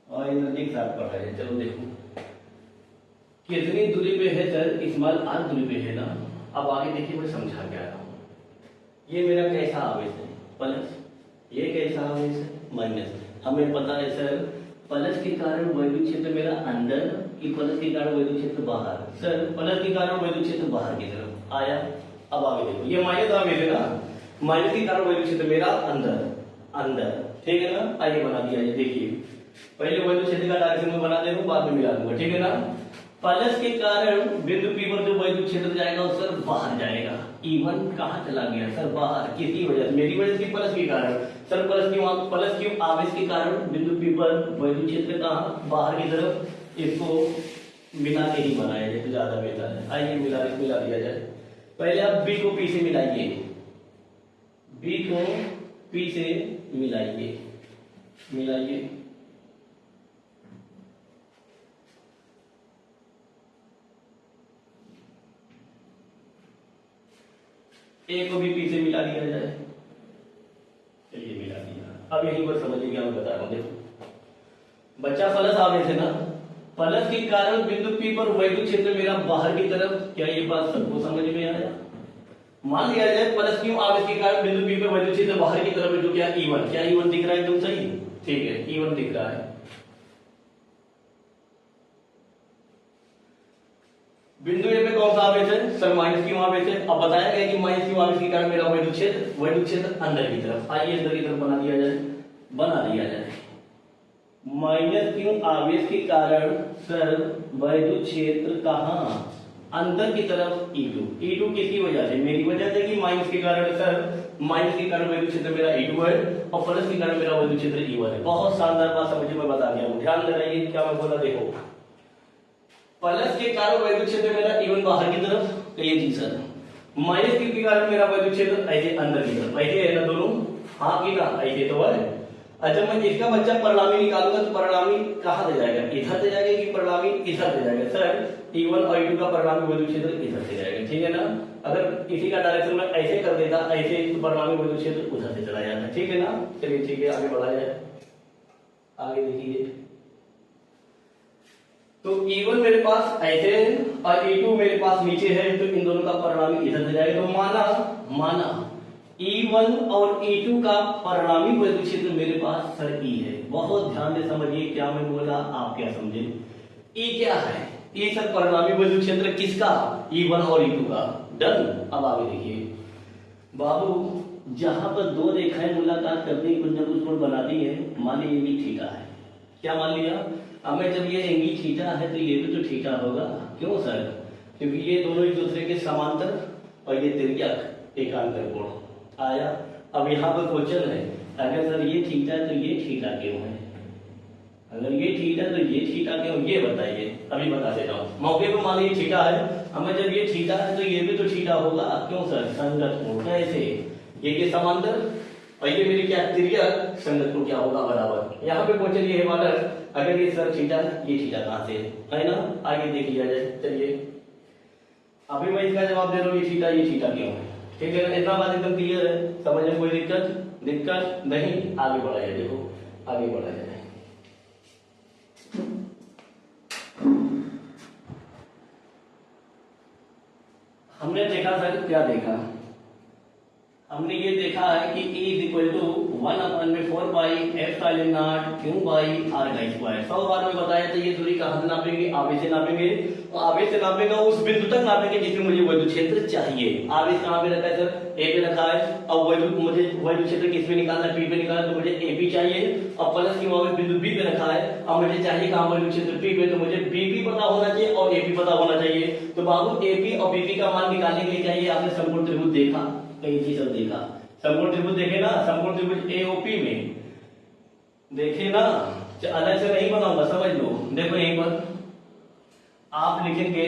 और एनर्जी के साथ पढ़ा जाए। चलो देखो कितनी दूरी पे है सर, इस्माइल आर दूरी पे है ना। अब आगे देखिए मैं समझा क्या रहा हूँ। ये मेरा कैसा आवेश है प्लस, ये कैसा आवेश है माइनस। हमें पता है सर प्लस के कारण वैद्युत क्षेत्र मेरा अंदर कि प्लस के कारण वैद्युत क्षेत्र बाहर। सर प्लस के कारण वैद्युत क्षेत्र बाहर की तरफ आया। अब आगे देखो ये माइनस आवेश है ना, माइनस के कारण वैद्युत क्षेत्र मेरा अंदर अंदर, ठीक है ना। आइए बना दिया ये, देखिए पहले वैद्युत क्षेत्र का डायरेक्शन में बना दे दूं, बाद में मिला दूंगा, ठीक है ना। प्लस के कारण बिंदु P पर जो वैद्युत क्षेत्र जाएगा वो सर बाहर जाएगा। E1 कहाँ चला गया सर बाहर, किसकी वजह से, मेरी वजह से प्लस के कारण। सर प्लस क्यों आवेश के कारण बिंदु P पर वैद्युत क्षेत्र कहाँ बाहर की तरफ। इसको मिला के ही बनाया जाए तो ज्यादा बेहतर है। आइए मिला दिया जाए। पहले आप B को P से मिलाइए, B को P से मिलाइए, ए को भी P से मिला दिया जाए। चलिए मिला दिया। अब यही पर समझिए क्या मैं बता रहा हूं। देखो बच्चा प्लस आवेश है ना, प्लस के कारण बिंदु P पर वैद्युत क्षेत्र मेरा बाहर की तरफ। क्या ये बात सबको समझ में आया। मान लिया जाए प्लस क्यों आवेश के कारण बिंदु P पर वैद्युत क्षेत्र बाहर की तरफ है, जो क्या E1, क्या E1 दिख रहा है एकदम सही, ठीक है E1 दिख रहा है। बिंदु ए पे कौन सा आवेश है सर, माइनस क्यों आवेश है। अब बताया गया कि माइनस क्यों आवेश के कारण मेरा वैद्युत क्षेत्र अंदर की तरफ। आइए अंदर की तरफ बना दिया जाए। माइनस क्यों आवेश के कारण सर वैद्युत क्षेत्र कहां अंदर की तरफ E2 किसकी वजह से, मेरी वजह से कि माइनस के कारण। सर माइनस के कारण वैद्युत क्षेत्र मेरा E2 है और प्लस के कारण मेरा वैद्युत क्षेत्र E1 है। बहुत शानदार बात समझिए, मैं बता दिया हूं, ध्यान दे रहिए क्या मैं बोला। देखो प्लस के कारण वैद्युत क्षेत्र मेरा E1 बाहर की तरफ, तो ये चीज सर। माइनस के कारण मेरा वैद्युत क्षेत्र ऐसे अंदर की तरफ, ऐसे है ना दोनों, हाँ की ना, ऐसे तो है। अच्छा मैं इसका बच्चा परिणामी निकालूंगा तो परिणामी कहाँ से जाएगा, इधर से जाएगा कि परिणामी इधर से जाएगा। सर E1 और E2 का परिणामी वैद्युत क्षेत्र इधर से जाएगा, ठीक है ना। अगर इसी का डायरेक्शन में ऐसे कर देता ऐसे तो परिणामी वैद्युत क्षेत्र उधर से चला जाता, ठीक है ना। चलिए ठीक है आगे बढ़ा जाए। आगे देखिए तो E1 मेरे पास ऐसे है और E2 मेरे पास नीचे है, तो इन दोनों का परिणामी इधर से जाएगा। तो माना E1 और E2 का परिणामी वैद्युत क्षेत्र मेरे पास सर E है। बहुत ध्यान से समझिए क्या मैं बोला, आप क्या समझे। E क्या है, E सर परिणामी वैद्युत क्षेत्र किसका, E1 और E2 का। डन। अब आगे देखिए बाबू, जहां पर दो रेखाएं मुलाकात करते ही कुछ न कुछ कोण बनाती है। मान लीजिए ये थीटा है, क्या मान लिया। अब मैं जब ये एंगल थीटा है तो ये भी तो थीटा होगा, क्यों सर, क्योंकि ये दोनों एक दूसरे के समांतर और ये तिर्यक एकांतर कोण आया। अब यहाँ पर क्वेश्चन है, अगर सर ये थीटा तो ये थीटा क्यों है, अगर ये थीटा तो ये थीटा क्यों, ये बताइए। अभी बता देता हूँ। मौके पर मान लीजिए थीटा है, अब मैं जब ये थीटा है तो ये भी तो थीटा होगा, क्यों सर, संगत कोण। कैसे, ये समांतर और ये मेरी क्या तिर्यक, संगत कोण क्या होगा बराबर। यहाँ पे क्वेश्चन ये है वाला, अगर ये सर थीटा, ये थीटा कहां से है ना। आगे देख लिया जाए। चलिए अभी मैं इसका जवाब दे रहा हूँ, ये थीटा क्यों है, ठीक है ना। इतना बात एकदम क्लियर है, समझ में कोई दिक्कत नहीं। आगे बढ़ा जाए, देखो आगे बढ़ा जाए। हमने देखा सर, क्या देखा हमने, ये देखा है कि E is equal to 1/4 pi epsilon nought Q by r का स्क्वायर। 100 बार में बताया था ये दूरी कहां से नापेंगे, आवेश से नापेंगे। तो आवेश से नापेगा उस बिंदु तक नापेंगे जिसमें मुझे वैद्युत क्षेत्र चाहिए। आवेश कहां पे रखा है सर, ए पे रखा है। अब मुझे वैद्युत क्षेत्र किस पे निकालना है, पी पे निकालना है, तो मुझे एपी चाहिए। और प्लस की आवेश बिंदु बी पे रखा है, अब मुझे चाहिए कहां वैद्युत क्षेत्र पी पे, तो मुझे बीपी पता होना चाहिए और एपी पता होना चाहिए। तो बाबू एपी और बीपी का मान निकालने के लिए चाहिए, आपने समकोण त्रिभुज देखा, कई चीज देखा, समकोण त्रिभुज देखे ना, समकोण त्रिभुज एओपी में देखे ना, अलग से नहीं बनाऊंगा, समझ लो। देखो यहीं पर आप लिखेंगे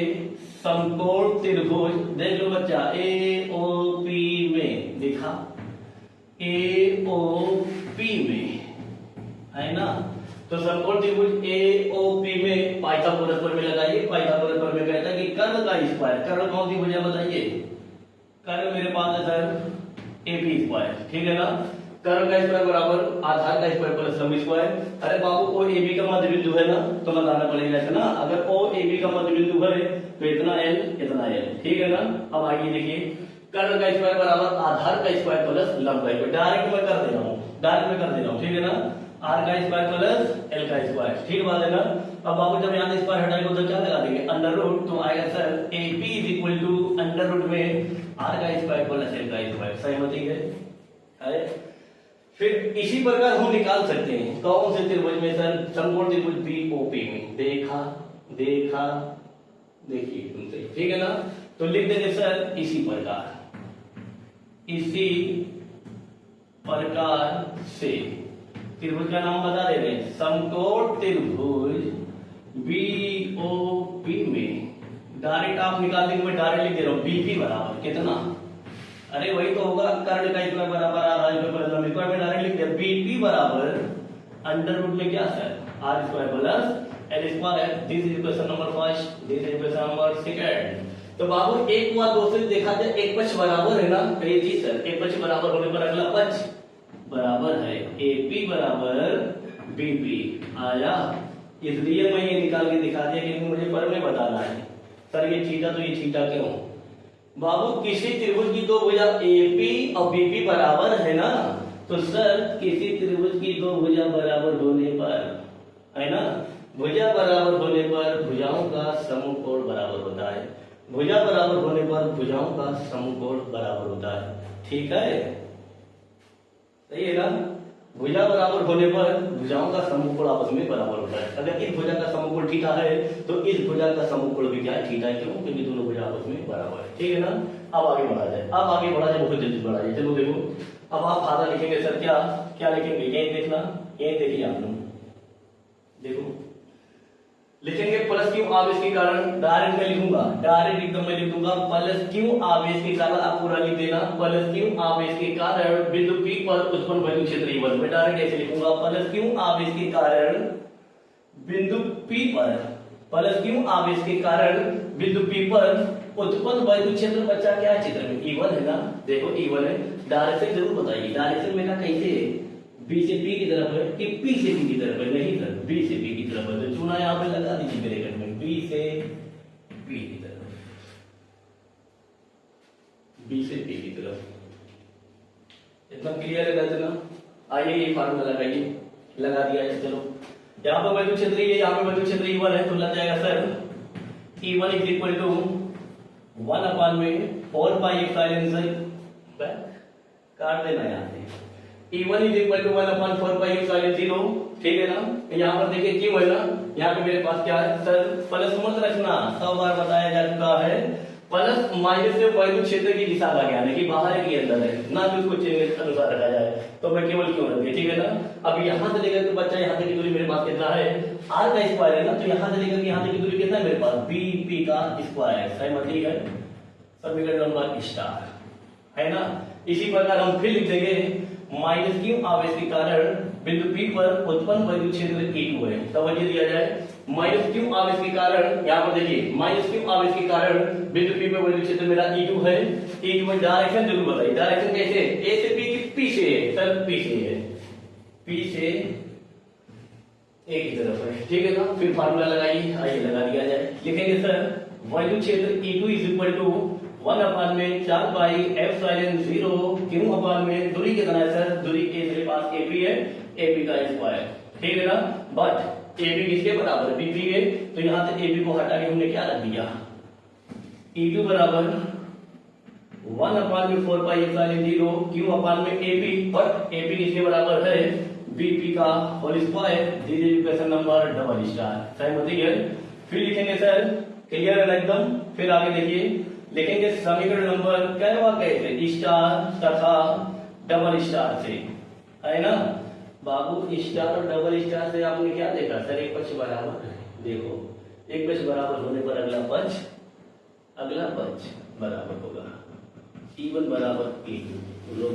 समकोण त्रिभुज, देख लो बच्चा, एओपी में देखा, एओपी में है ना। तो समकोण त्रिभुज एओपी में पाइथागोरस प्रमेय लगाइए। पाइथागोरस प्रमेय कहता है कि कर्ण का स्क्वायर, कर्ण कौन सी भुजा बताइए? कर्ण मेरे पास है सर एबी स्क्वायर, ठीक है ना। कर्ण का स्क्वायर बराबर आधार का स्क्वायर प्लस लंब स्क्वायर। अरे बाबू ओ एबी का मध्य बिंदु है ना, तो बताना पड़ेगा ऐसा ना। अगर ओ एबी का मध्य बिंदु है तो इतना एल इतना एल, ठीक है ना। अब आगे देखिए, कर्ण का स्क्वायर बराबर आधार का स्क्वायर प्लस लंब का स्क्वायर। डायरेक्ट मैं कर दे रहा हूँ, डायरेक्ट मैं कर दे रहा हूँ, ठीक है ना। आर का स्क्वायर प्लस एल का स्क्वायर, ठीक बात है ना। अब बाबू जब यहाँ से स्क्वायर हटाएंगे तो क्या लगा देंगे? Under root. तो आएगा sir AP is equal to under root में आर का स्क्वायर प्लस एल का स्क्वायर। सहमति है? फिर इसी प्रकार हम निकाल सकते हैं कौन से त्रिभुज में सर? समकोण त्रिभुज बीओपी में। देखा देखा देखिए तुमसे, ठीक है ना। तो लिख देंगे सर इसी प्रकार, इसी प्रकार से त्रिभुज का नाम बता दे रहे हैं, समकोण त्रिभुज बीओपी में। डायरेक्ट आप निकाल देंगे, मैं डायरेक्ट लिख दे रहा हूं बीपी बराबर कितना? अरे वही तो होगा, कर्ण का स्क्वायर बराबर आर स्क्वायर प्लस स्क्वायर में डायरेक्ट लिख दिया। बीपी बराबर अंडर रूट में क्या sir? R square plus l square. This is question number first, this is question number second. तो बाबू एक हुआ, दो से देखा जाए एक पक्ष बराबर है ना, कहिए जी सर। एक पक्ष बराबर होने पर अगला पक्ष बराबर है। एपी बराबर बीपी आया, इसलिए मैं ये निकाल के दिखा दिया क्योंकि मुझे पर में बताना है सर ये थीटा, तो ये थीटा क्यों? बाबू किसी त्रिभुज की दो भुजा एपी और बीपी बराबर है ना, तो सर किसी त्रिभुज की दो भुजा बराबर होने पर, है ना, भुजा बराबर होने पर भुजाओं का समकोण बराबर होता है। भुजा बराबर होने पर भुजाओं का समकोण बराबर होता है, ठीक है, सही है ना। भुजा बराबर होने पर भुजाओं का समकोण आपस में बराबर होता है। अगर इस भुजा का समकोण थीटा है तो इस भुजा का समकोण भी क्या है? थीटा है। क्यों? क्योंकि दोनों भुजा आपस में बराबर है, ठीक है ना। अब आगे बढ़ा जाए, अब आगे बढ़ा जाए, बहुत जल्दी बढ़ा जाए। चलो देखो, अब आप फादा लिखेंगे सर, क्या क्या लिखेंगे? यही देखना, यही देखिए आप लोग, देखो लिखेंगे प्लस क्यू आवेश के कारण। डायरेक्ट मैं लिखूंगा, डायरेक्ट एकदम मैं लिख दूंगा प्लस क्यू आवेश के कारण। आप पूरा लिख देना, प्लस क्यू आवेश के कारण बिंदु पी पर उत्पन्न वैद्युत क्षेत्र E1। मैं डायरेक्ट ऐसे लिखूंगा, प्लस क्यू आवेश के कारण बिंदु पी पर, प्लस क्यू आवेश के कारण बिंदु पी पर उत्पन्न वैद्युत क्षेत्र बच्चा क्या है चित्र में? E1 है ना। देखो E1 है। डायरेक्शन जरूर बताइए, डायरेक्शन मेरा कैसे है? बी से पी की तरफ है कि पी से बी की तरफ है? नहीं सर, बी से पी की तरफ है। तो चुना यहां पे लगा दीजिए ब्रैकेट में, बी से पी की तरफ, बी से पी की तरफ। इतना क्लियर है ना? आइए ये फार्मूला लगाइए, लगा दिया है। चलो यहाँ पर वैद्युत क्षेत्र ये, यहाँ पे वैद्युत क्षेत्र E1 है, तो लग जाएगा sir E1 is equal to 1 upon में 4 पाई एप्सिलॉन काट देना यहाँ से। E1 is equal to 1 upon 4 pi epsilon 0, ठीक है ना। यहाँ पर देखिए क्यों है ना, यहाँ पे मेरे पास क्या है सर? प्लस मत रखना, 100 बार बताया जा चुका है। प्लस माइनस से वैद्युत क्षेत्र की दिशा का ज्ञान है कि बाहर है कि अंदर है, ना कि उसको चिन्ह के अनुसार रखा जाए। तो मैं केवल क्यों रख दिया, ठीक है ना। अब यहाँ से लेकर के बच्चा यहाँ तक की दूरी मेरे पास कितना है? आर का स्क्वायर है ना, तो यहाँ से लेकर के यहाँ तक की दूरी कितना है मेरे पास? बी पी का स्क्वायर। सहमति है? समीकरण नंबर स्टार, है ना। इसी प्रकार हम फिर लिख देंगे माइनस क्यू आवेश के कारण बिंदु P पर उत्पन्न वैद्युत क्षेत्र E2 है। तवज्जो दिया जाए, माइनस क्यू आवेश के कारण, यहाँ पर देखिए माइनस क्यू आवेश के कारण बिंदु P पर वैद्युत क्षेत्र मेरा E2 है। E2 में डायरेक्शन जरूर बताइए, डायरेक्शन कैसे? A से B की P से है सर, P से है, P से A की तरफ है, ठीक है ना। फिर फार्मूला लगाइए, आइए लगा दिया जाए। लिखेंगे सर वैद्युत क्षेत्र E2 is equal to 1 upon में 4 पाई एप्सिलॉन 0 क्यों अपान में दूरी कितना है सर? दूरी के मेरे पास AP है, AP का स्क्वायर, ठीक है ना। बट AB किसके बराबर है? BP के। तो यहाँ से AB को हटा के हमने क्या रख दिया? E2 बराबर 1 अपान में 4 पाई एप्सिलॉन 0 क्यों अपान में AP, बट AP किसके बराबर है? BP का whole square. This is equation number double star. सहमति है? फिर लिखेंगे सर, क्लियर है ना एकदम। फिर आगे देखिए, लिखेंगे समीकरण नंबर क्या कैसे? स्टार तथा डबल स्टार से, है ना बाबू। स्टार और डबल स्टार से आपने क्या देखा सर? एक पक्ष बराबर है। देखो एक पक्ष बराबर होने पर अगला पक्ष बराबर होगा। E1 बराबर E2 लोग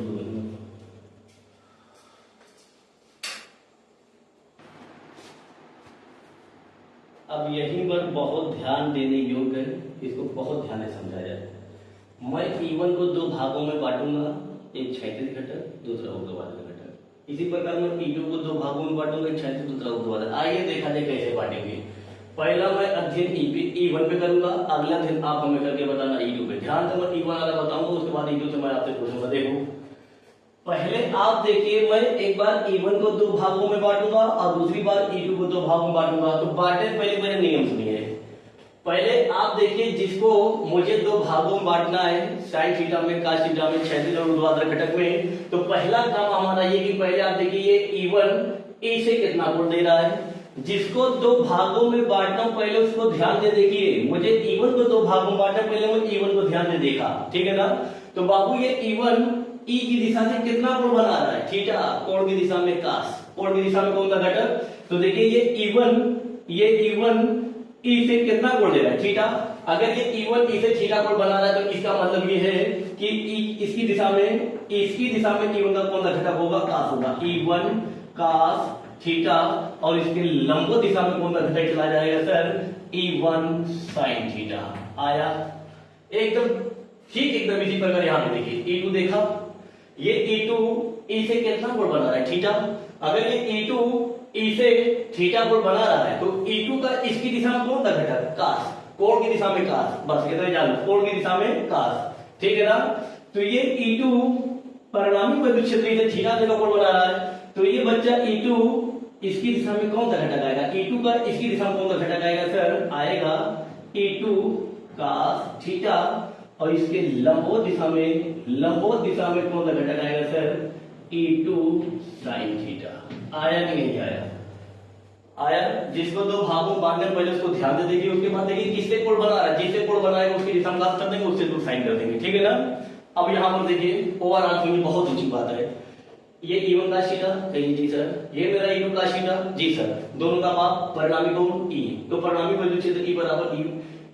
अब यहीं पर बहुत ध्यान देने योग्य है, इसको बहुत ध्यान से समझा जाए। मैं E1 को दो भागों में बांटूंगा, एक क्षैतिज घटक, दूसरा ऊर्ध्वाधर घटक। इसी प्रकार मैं E2 को दो भागों में बांटूंगा, एक क्षैतिज, दूसरा ऊर्ध्वाधर। आइए देखा जाए कैसे बांटेंगे। पहला मैं अध्ययन E1 पे करूंगा, अगला अध्ययन आप हमें करके बताना E2 पे। ध्यान से मैं E1 वाला बताऊंगा, उसके बाद E2 से मैं आपसे पूछूंगा। देखो पहले आप देखिए, मैं एक बार E1 को दो भागों में बांटूंगा और दूसरी बार E2 को दो भागों में बांटूंगा। तो बांटे पहले मेरे नियम सुनिए। पहले आप देखिए, जिसको मुझे दो भागों में बांटना है, साइन थीटा में, cos थीटा में, क्षैतिज और ऊर्ध्वाधर घटक में, तो पहला काम हमारा ये कि पहले आप देखिए ये E1 E से कितना कोण दे रहा है। जिसको दो भागों में बांटना हूं, पहले उसको ध्यान से देखिए। मुझे E1 को दो भागों में बांटना, पहले मैं E1 को ध्यान से देखा, ठीक है ना। तो बाबू ये E1 E की दिशा से कितना कोण बना रहा है, थीटा। कोण की दिशा में cos, कोण की दिशा में कौन सा घटक। तो देखिए ये E1 E से कितना कोण दे रहा है, थीटा। अगर ये E1 E से थीटा कोण बना रहा है तो इसका मतलब ये है कि इसकी दिशा में E1 का कौन सा घटक होगा, cos होगा। E1 cos थीटा, और इसके लंबवत दिशा में कौन सा घटक चला जाएगा सर, E1 sin थीटा। आया एकदम ठीक, एकदम इसी प्रकार यहां पे देखिए E2 देखा, ये E2 E से कितना कोण बना रहा है, थीटा। अगर ये E2 E से थीटा कोण बना रहा है तो E2 का इसकी दिशा में कौन सा घटक, cos, कोण की दिशा में cos, बस इतना जान लो, कोण की दिशा में cos, ठीक है ना। तो ये E2 परिणामी विद्युत क्षेत्र से थीटा से कोण बना रहा है, तो ये बच्चा E2 इसकी दिशा में कौन सा घटक आएगा, E2 का इसकी दिशा में कौन सा घटक आएगा सर, आएगा E2 cos थीटा, और इसके लंबवत दिशा में कौन सा घटक आएगा सर, E2 sin थीटा। आया कि नहीं आया, आया। जिसको दो भागों में बांटने पहले उसको ध्यान से देखिए, उसके बाद देखिए किससे कोण बना रहा है, जिससे कोण बनाएगा उसकी दिशा में cos कर देंगे, उससे तो sin कर देंगे, ठीक है ना। अब यहां पर देखिए ओवरऑल सुनिए, बहुत ऊंची बात है। ये E1 cos थीटा, कहिए जी सर। ये मेरा E2 cos थीटा, जी सर। दोनों का माप परिणामी कोण E, तो परिणामी विद्युत क्षेत्र E बराबर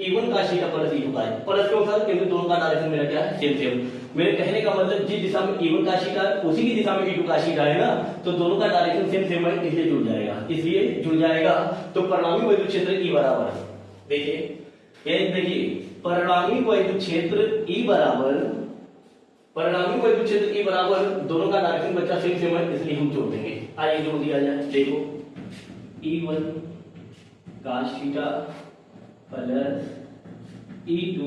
E1 cos theta plus E2 cos, plus क्यों सर, क्योंकि दोनों का डायरेक्शन मेरा क्या है, सेम। मेरे कहने का मतलब जिस दिशा में E1 cos थीटा है उसी की दिशा में E2 cos थीटा है ना, तो दोनों का डायरेक्शन सेम है, इसलिए जुड़ जाएगा। तो परिणामी विद्युत क्षेत्र E बराबर, देखिए ये देखिए परिणामी विद्युत क्षेत्र E बराबर दोनों का डायरेक्शन बच्चा सेम है, इसलिए हम जोड़ देंगे। आइए जोड़ दिया जाए। देखो E1 cos theta plus E2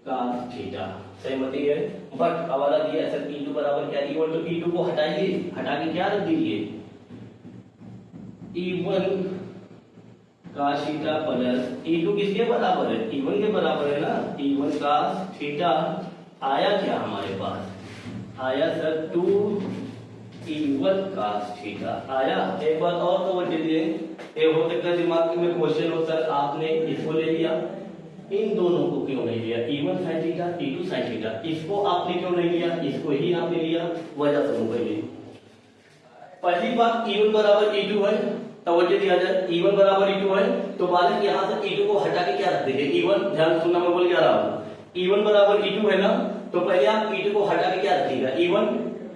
cos theta, सहमति है। बट हवाला दिया सर E2 बराबर क्या, E1, तो E2 को हटाइए, हटा के क्या रख दीजिए, E1 cos theta plus E2 किसके बराबर है, E1 के बराबर है ना, E1 cos थीटा। आया क्या हमारे पास, आया सर 2 E1 cos थीटा आया। एक बात और तो दीजिए, ये हो सकता है दिमाग में क्वेश्चन हो सर आपने इसको ले लिया, इन दोनों को क्यों नहीं लिया, E1 sin theta, E2 sin theta, इसको आपने क्यों नहीं लिया, इसको ही आपने लिया, वजह सुनो। पहली बात E1 बराबर E2 है, तवज्जो दिया जाए, E1 बराबर E2 है, तो बालक यहाँ से E2 को हटा के क्या रख देंगे, E1, ध्यान सुनना मैं बोल क्या रहा हूँ, E1 बराबर E2 है ना, तो पहले आप E2 को हटा के क्या रखिएगा, E1,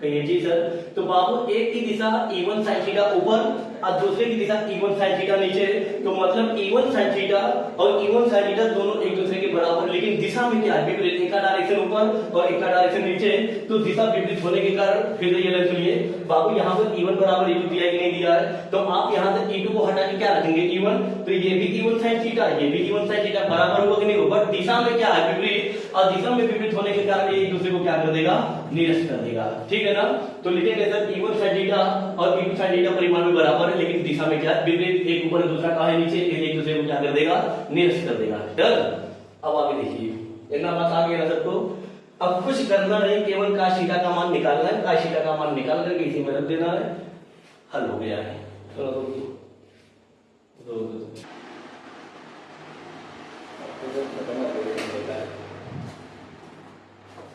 कहिए जी सर। तो बाबू एक की दिशा E1 sin थीटा ऊपर और दूसरे की दिशा E1 sin थीटा नीचे, तो मतलब E1 sin थीटा और E1 sin थीटा दोनों एक दूसरे के बराबर, लेकिन दिशा में क्या है, विपरीत, एक का डायरेक्शन ऊपर और एक का डायरेक्शन नीचे, तो दिशा विपरीत होने के कारण फिर ये लाइन सुनिए बाबू, यहाँ पर E1 बराबर E2 दिया कि नहीं दिया है, तो आप यहाँ से E2 को हटा के क्या रखेंगे, E1, तो ये भी E1 sin थीटा, ये भी E1 sin थीटा, बराबर होगा कि नहीं होगा, दिशा में क्या है विपरीत, और दिशा में विपरीत होने के कारण ये एक दूसरे को क्या कर देगा, निरस्त कर देगा, ठीक है ना। तो लिखेंगे सर E1 sin थीटा और E2 sin थीटा परिमाण में बराबर है, लेकिन दिशा में क्या है विपरीत, एक ऊपर दूसरा कहां है नीचे, एक दूसरे को क्या कर देगा, निरस्त कर देगा। डर। अब आगे देखिए, इतना बात आ गया ना सबको। अब कुछ करना नहीं, केवल cos थीटा का मान निकालना है, cos थीटा का मान निकाल करके इसी में रख देना है, हल हो गया है।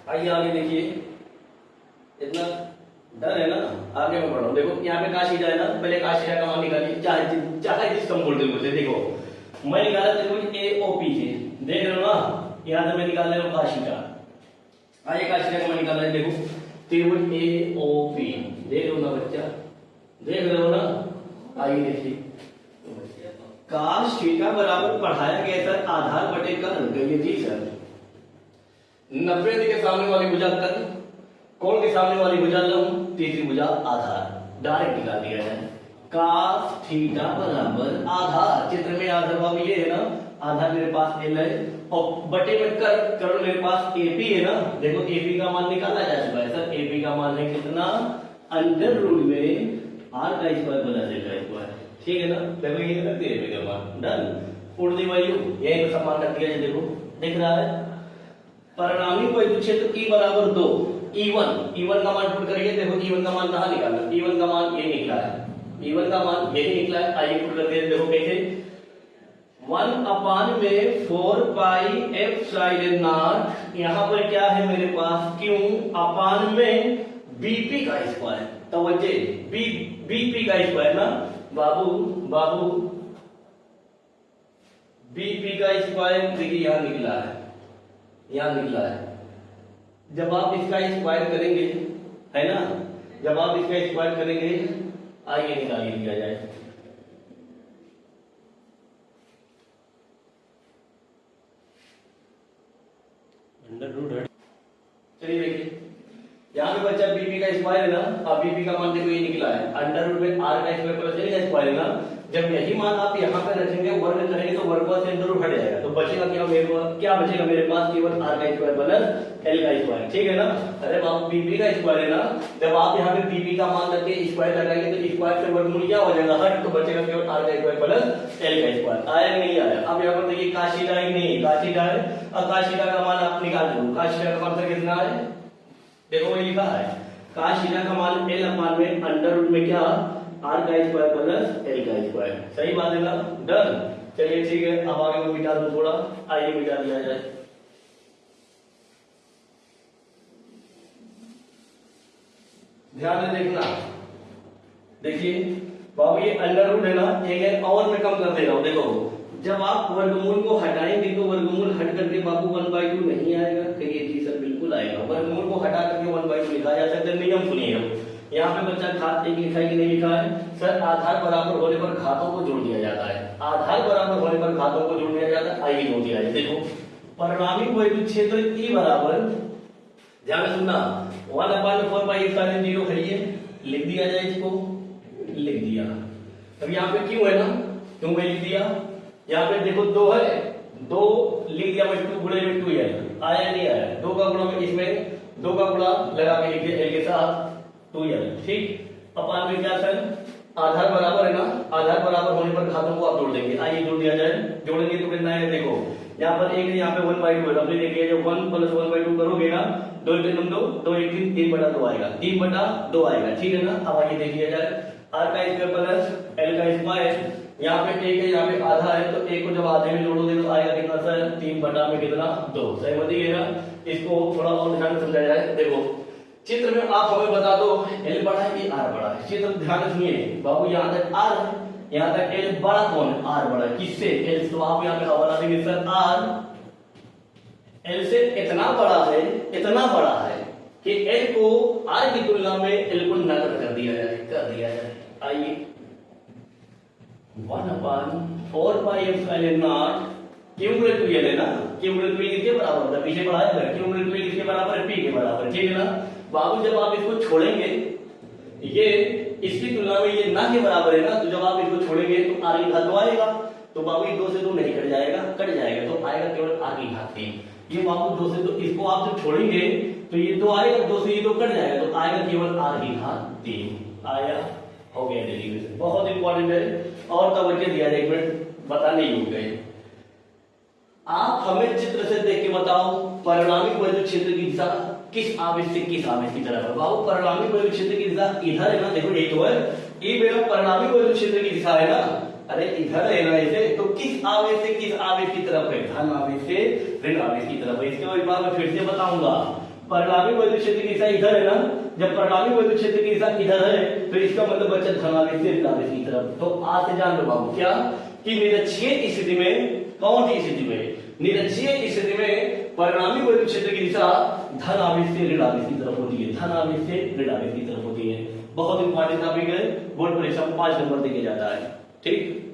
आइए आगे देखिए, इतना डर है ना, आगे मैं बढ़ रहा हूं। देखो यहाँ पे cos थीटा है ना, पहले cos थीटा का मान निकालिए, चाहे जिस कम वोल्टेज मुझे, देखो मैं निकाला देखो AOP से, देख रहे हो ना, यहाँ से मैं निकाल रहा हूँ cos थीटा। आइए cos थीटा का मान निकाल रहे हैं, देखो त्रिभुज AOP, देख रहे हो ना बच्चा, देख रहे हो ना, आइए देखिए cos थीटा बराबर पढ़ाया गया सर आधार बटे कर्ल। कहिए जी सर। 90 के सामने वाली भुजा कर्ल, कोण के सामने वाली भुजा लंब, तीसरी भुजा आधार। डायरेक्ट निकाल दिया जाए। cos थीटा बराबर आधार, चित्र में आधार बाबू ये है ना, आधार मेरे पास एल है और बटे में कर्ल मेरे पास एपी है ना। देखो एपी का मान निकाला जा चुका है सर। एपी का मान है कितना, अंडर रूट में आर का स्क्वायर प्लस एल का स्क्वायर। ठीक है ना, देखो ये रख दिया एपी का मान। डन। उड़ दी वैल्यू ये समान रख दिया है। देखो दिख रहा है परिणामी वैद्युत क्षेत्र E बराबर 2। E1 का मान पुट करिए। देखो E1 का मान कहाँ निकालना, E1 का मान ये निकला है, E1 का मान यही निकला है। आइए पुट करते हैं। देखो कैसे, 1 अपान में 4 पाई एप्सिलॉन नॉट, यहाँ पर क्या है मेरे पास क्यू अपान में बीपी का स्क्वायर। तो बच्चे बीपी का स्क्वायर ना बाबू बीपी का स्क्वायर देखिए यहाँ निकला है, यहाँ निकला है। जब आप इसका स्क्वायर करेंगे है ना, जब आप इसका स्क्वायर करेंगे, आइए निकाल लिया जाए। अंडर रूट है। चलिए देखिए यहाँ पे बच्चा बीपी का स्क्वायर है ना, अब बीपी का मान देखो ये निकला है अंडर रूट में आर का स्क्वायर प्लस एल का स्क्वायर है ना। जब यही मान आप यहाँ पे रखेंगे वर्ग करेंगे तो वर्ग से अंडर रूट हट जाएगा, तो बचेगा क्या बचेगा मेरे पास केवल आर का स्क्वायर प्लस एल का स्क्वायर। ठीक है ना। अरे बाप बीपी का स्क्वायर है ना, जब आप यहाँ पे बीपी का मान रख के स्क्वायर लगाएंगे तो स्क्वायर से वर्गमूल क्या हो जाएगा हट, तो बचेगा केवल आर का स्क्वायर प्लस एल का स्क्वायर। आया नहीं आया। अब यहाँ पर देखिए cos थीटा ही नहीं, cos थीटा है और cos थीटा का मान आप निकाल दो। cos थीटा का मान सर कितना है, देखो ये लिखा है cos थीटा का मान एल अपान में अंडर रूट में क्या आर का स्क्वायर प्लस एल का स्क्वायर। सही बात है ना। डन। चलिए ठीक है, अब आगे मैं मिटा दूं थोड़ा। आइए मिटा दिया जाए। ध्यान से देखना, देखिए बाबू ये अंडर रूट है ना, एक है और मैं कम कर दे रहा हूं। देखो जब आप वर्गमूल को हटाएंगे तो वर्गमूल हट करके बाबू 1/2 नहीं आएगा। कहिए जी सर बिल्कुल आएगा। वर्गमूल को हटा करके 1/2 लिखा जा सकता है। नियम सुनिए, यहाँ पे बच्चा घात एक लिखा है कि नहीं लिखा है सर, आधार बराबर होने पर घातों को जोड़ दिया जाता है। आधार बराबर होने पर घातों को जोड़ दिया जाता है। आइए जोड़ दिया जाए। देखो परिणामी वैद्युत क्षेत्र E बराबर, ध्यान से सुनना, 1/4 पाई एप्सिलॉन 0 है ये, लिख दिया जाए इसको, लिख दिया। अब यहाँ पे क्यों है ना, क्यों में लिख दिया। यहाँ पे देखो 2 है, 2 लिख दिया, 2 गुणे में 2 है, आया नहीं आया। 2 का गुणा में इसमें 2 का गुणा लगा के लिख दिया एल के साथ 2l। ठीक। अपान में क्या सर, आधार बराबर है ना, आधार बराबर होने पर घातों को आप जोड़ देंगे। आइए जोड़ दिया जाए। जोड़ेंगे तो कितना है, देखो यहाँ पर एक, यहाँ पे 1/2 है। अपने देखिए जब 1 + 1/2 करोगे ना, 2 × 2 2 × 3 3/2 आएगा, 3/2 आएगा। ठीक है ना। अब आइए देख लिया जाए। आर का स्क्वायर प्लस एल का स्क्वायर, यहाँ पे एक है, यहाँ पे आधा है, तो एक को जब आधे में जोड़ोगे तो आएगा कितना सर, 3/2 में कितना 2। सहमति है ना। इसको थोड़ा और ध्यान से समझाया जाए। देखो चित्र में आप हमें बता दो एल बड़ा है कि आर बड़ा है। चित्र ध्यान सुनिए बाबू, यहाँ तक आर, यहाँ तक एल बड़ा कौन है, आर बड़ा है। किससे, एल। तो आप यहाँ पे हवाला देंगे सर, आर एल से इतना बड़ा है, इतना बड़ा है कि एल को आर की तुलना में एल को नगण्य कर दिया जाए, कर दिया जाए। आइए 1/4 pi epsilon not cumulative L है ना, क्यूमुलेटिव एल किसके बराबर होता है, पीछे पढ़ाया था। क्यूमुलेटिव एल किसके बराबर है, पी के बराबर। ठीक है ना बाबू। जब आप इसको छोड़ेंगे, ये इसकी तुलना में ये ना के बराबर है ना, तो जब आप इसको छोड़ेंगे तो आर की घात 2 आएगा। तो बाबू ये 2 से 2 नहीं कट जाएगा, कट जाएगा तो आएगा केवल आर की घात 3। ये बाबू 2 से 2, इसको आप जब छोड़ेंगे तो ये 2 आएगा, 2 से ये 2 कट जाएगा तो आएगा केवल आर की घात 3। आया, हो गया डेरिवेशन। बहुत इंपॉर्टेंट है और तवज्जो दिया जाए, एक मिनट बताने योग्य है। आप हमें चित्र से देख के बताओ परिणामी वैद्युत क्षेत्र की दिशा किस आवेश से किस आवेश की तरफ है। बाबू परिणामी वैद्युत क्षेत्र की दिशा इधर है ना, देखो ये तो है, ये मेरा परिणामी वैद्युत क्षेत्र की दिशा है ना। अरे इधर है ना ऐसे, तो किस आवेश से किस आवेश की तरफ है, धन आवेश से ऋण आवेश की तरफ है। इसके बाद मैं फिर से बताऊंगा, परिणामी वैद्युत क्षेत्र की दिशा इधर है ना, जब परिणामी वैद्युत क्षेत्र की दिशा इधर है तो इसका मतलब बच्चा धन आवेश से ऋण आवेश की तरफ। तो आज से जान लो बाबू क्या, कि निरक्षीय स्थिति में, कौन सी स्थिति में, निरक्षीय स्थिति में परिणामी वैद्युत क्षेत्र की दिशा धन आवेश से ऋण आवेश की तरफ होती है, धन आवेश से ऋण आवेश की तरफ होती है। बहुत इंपॉर्टेंट टॉपिक है, बोर्ड परीक्षा में 5 नंबर देके जाता है। ठीक।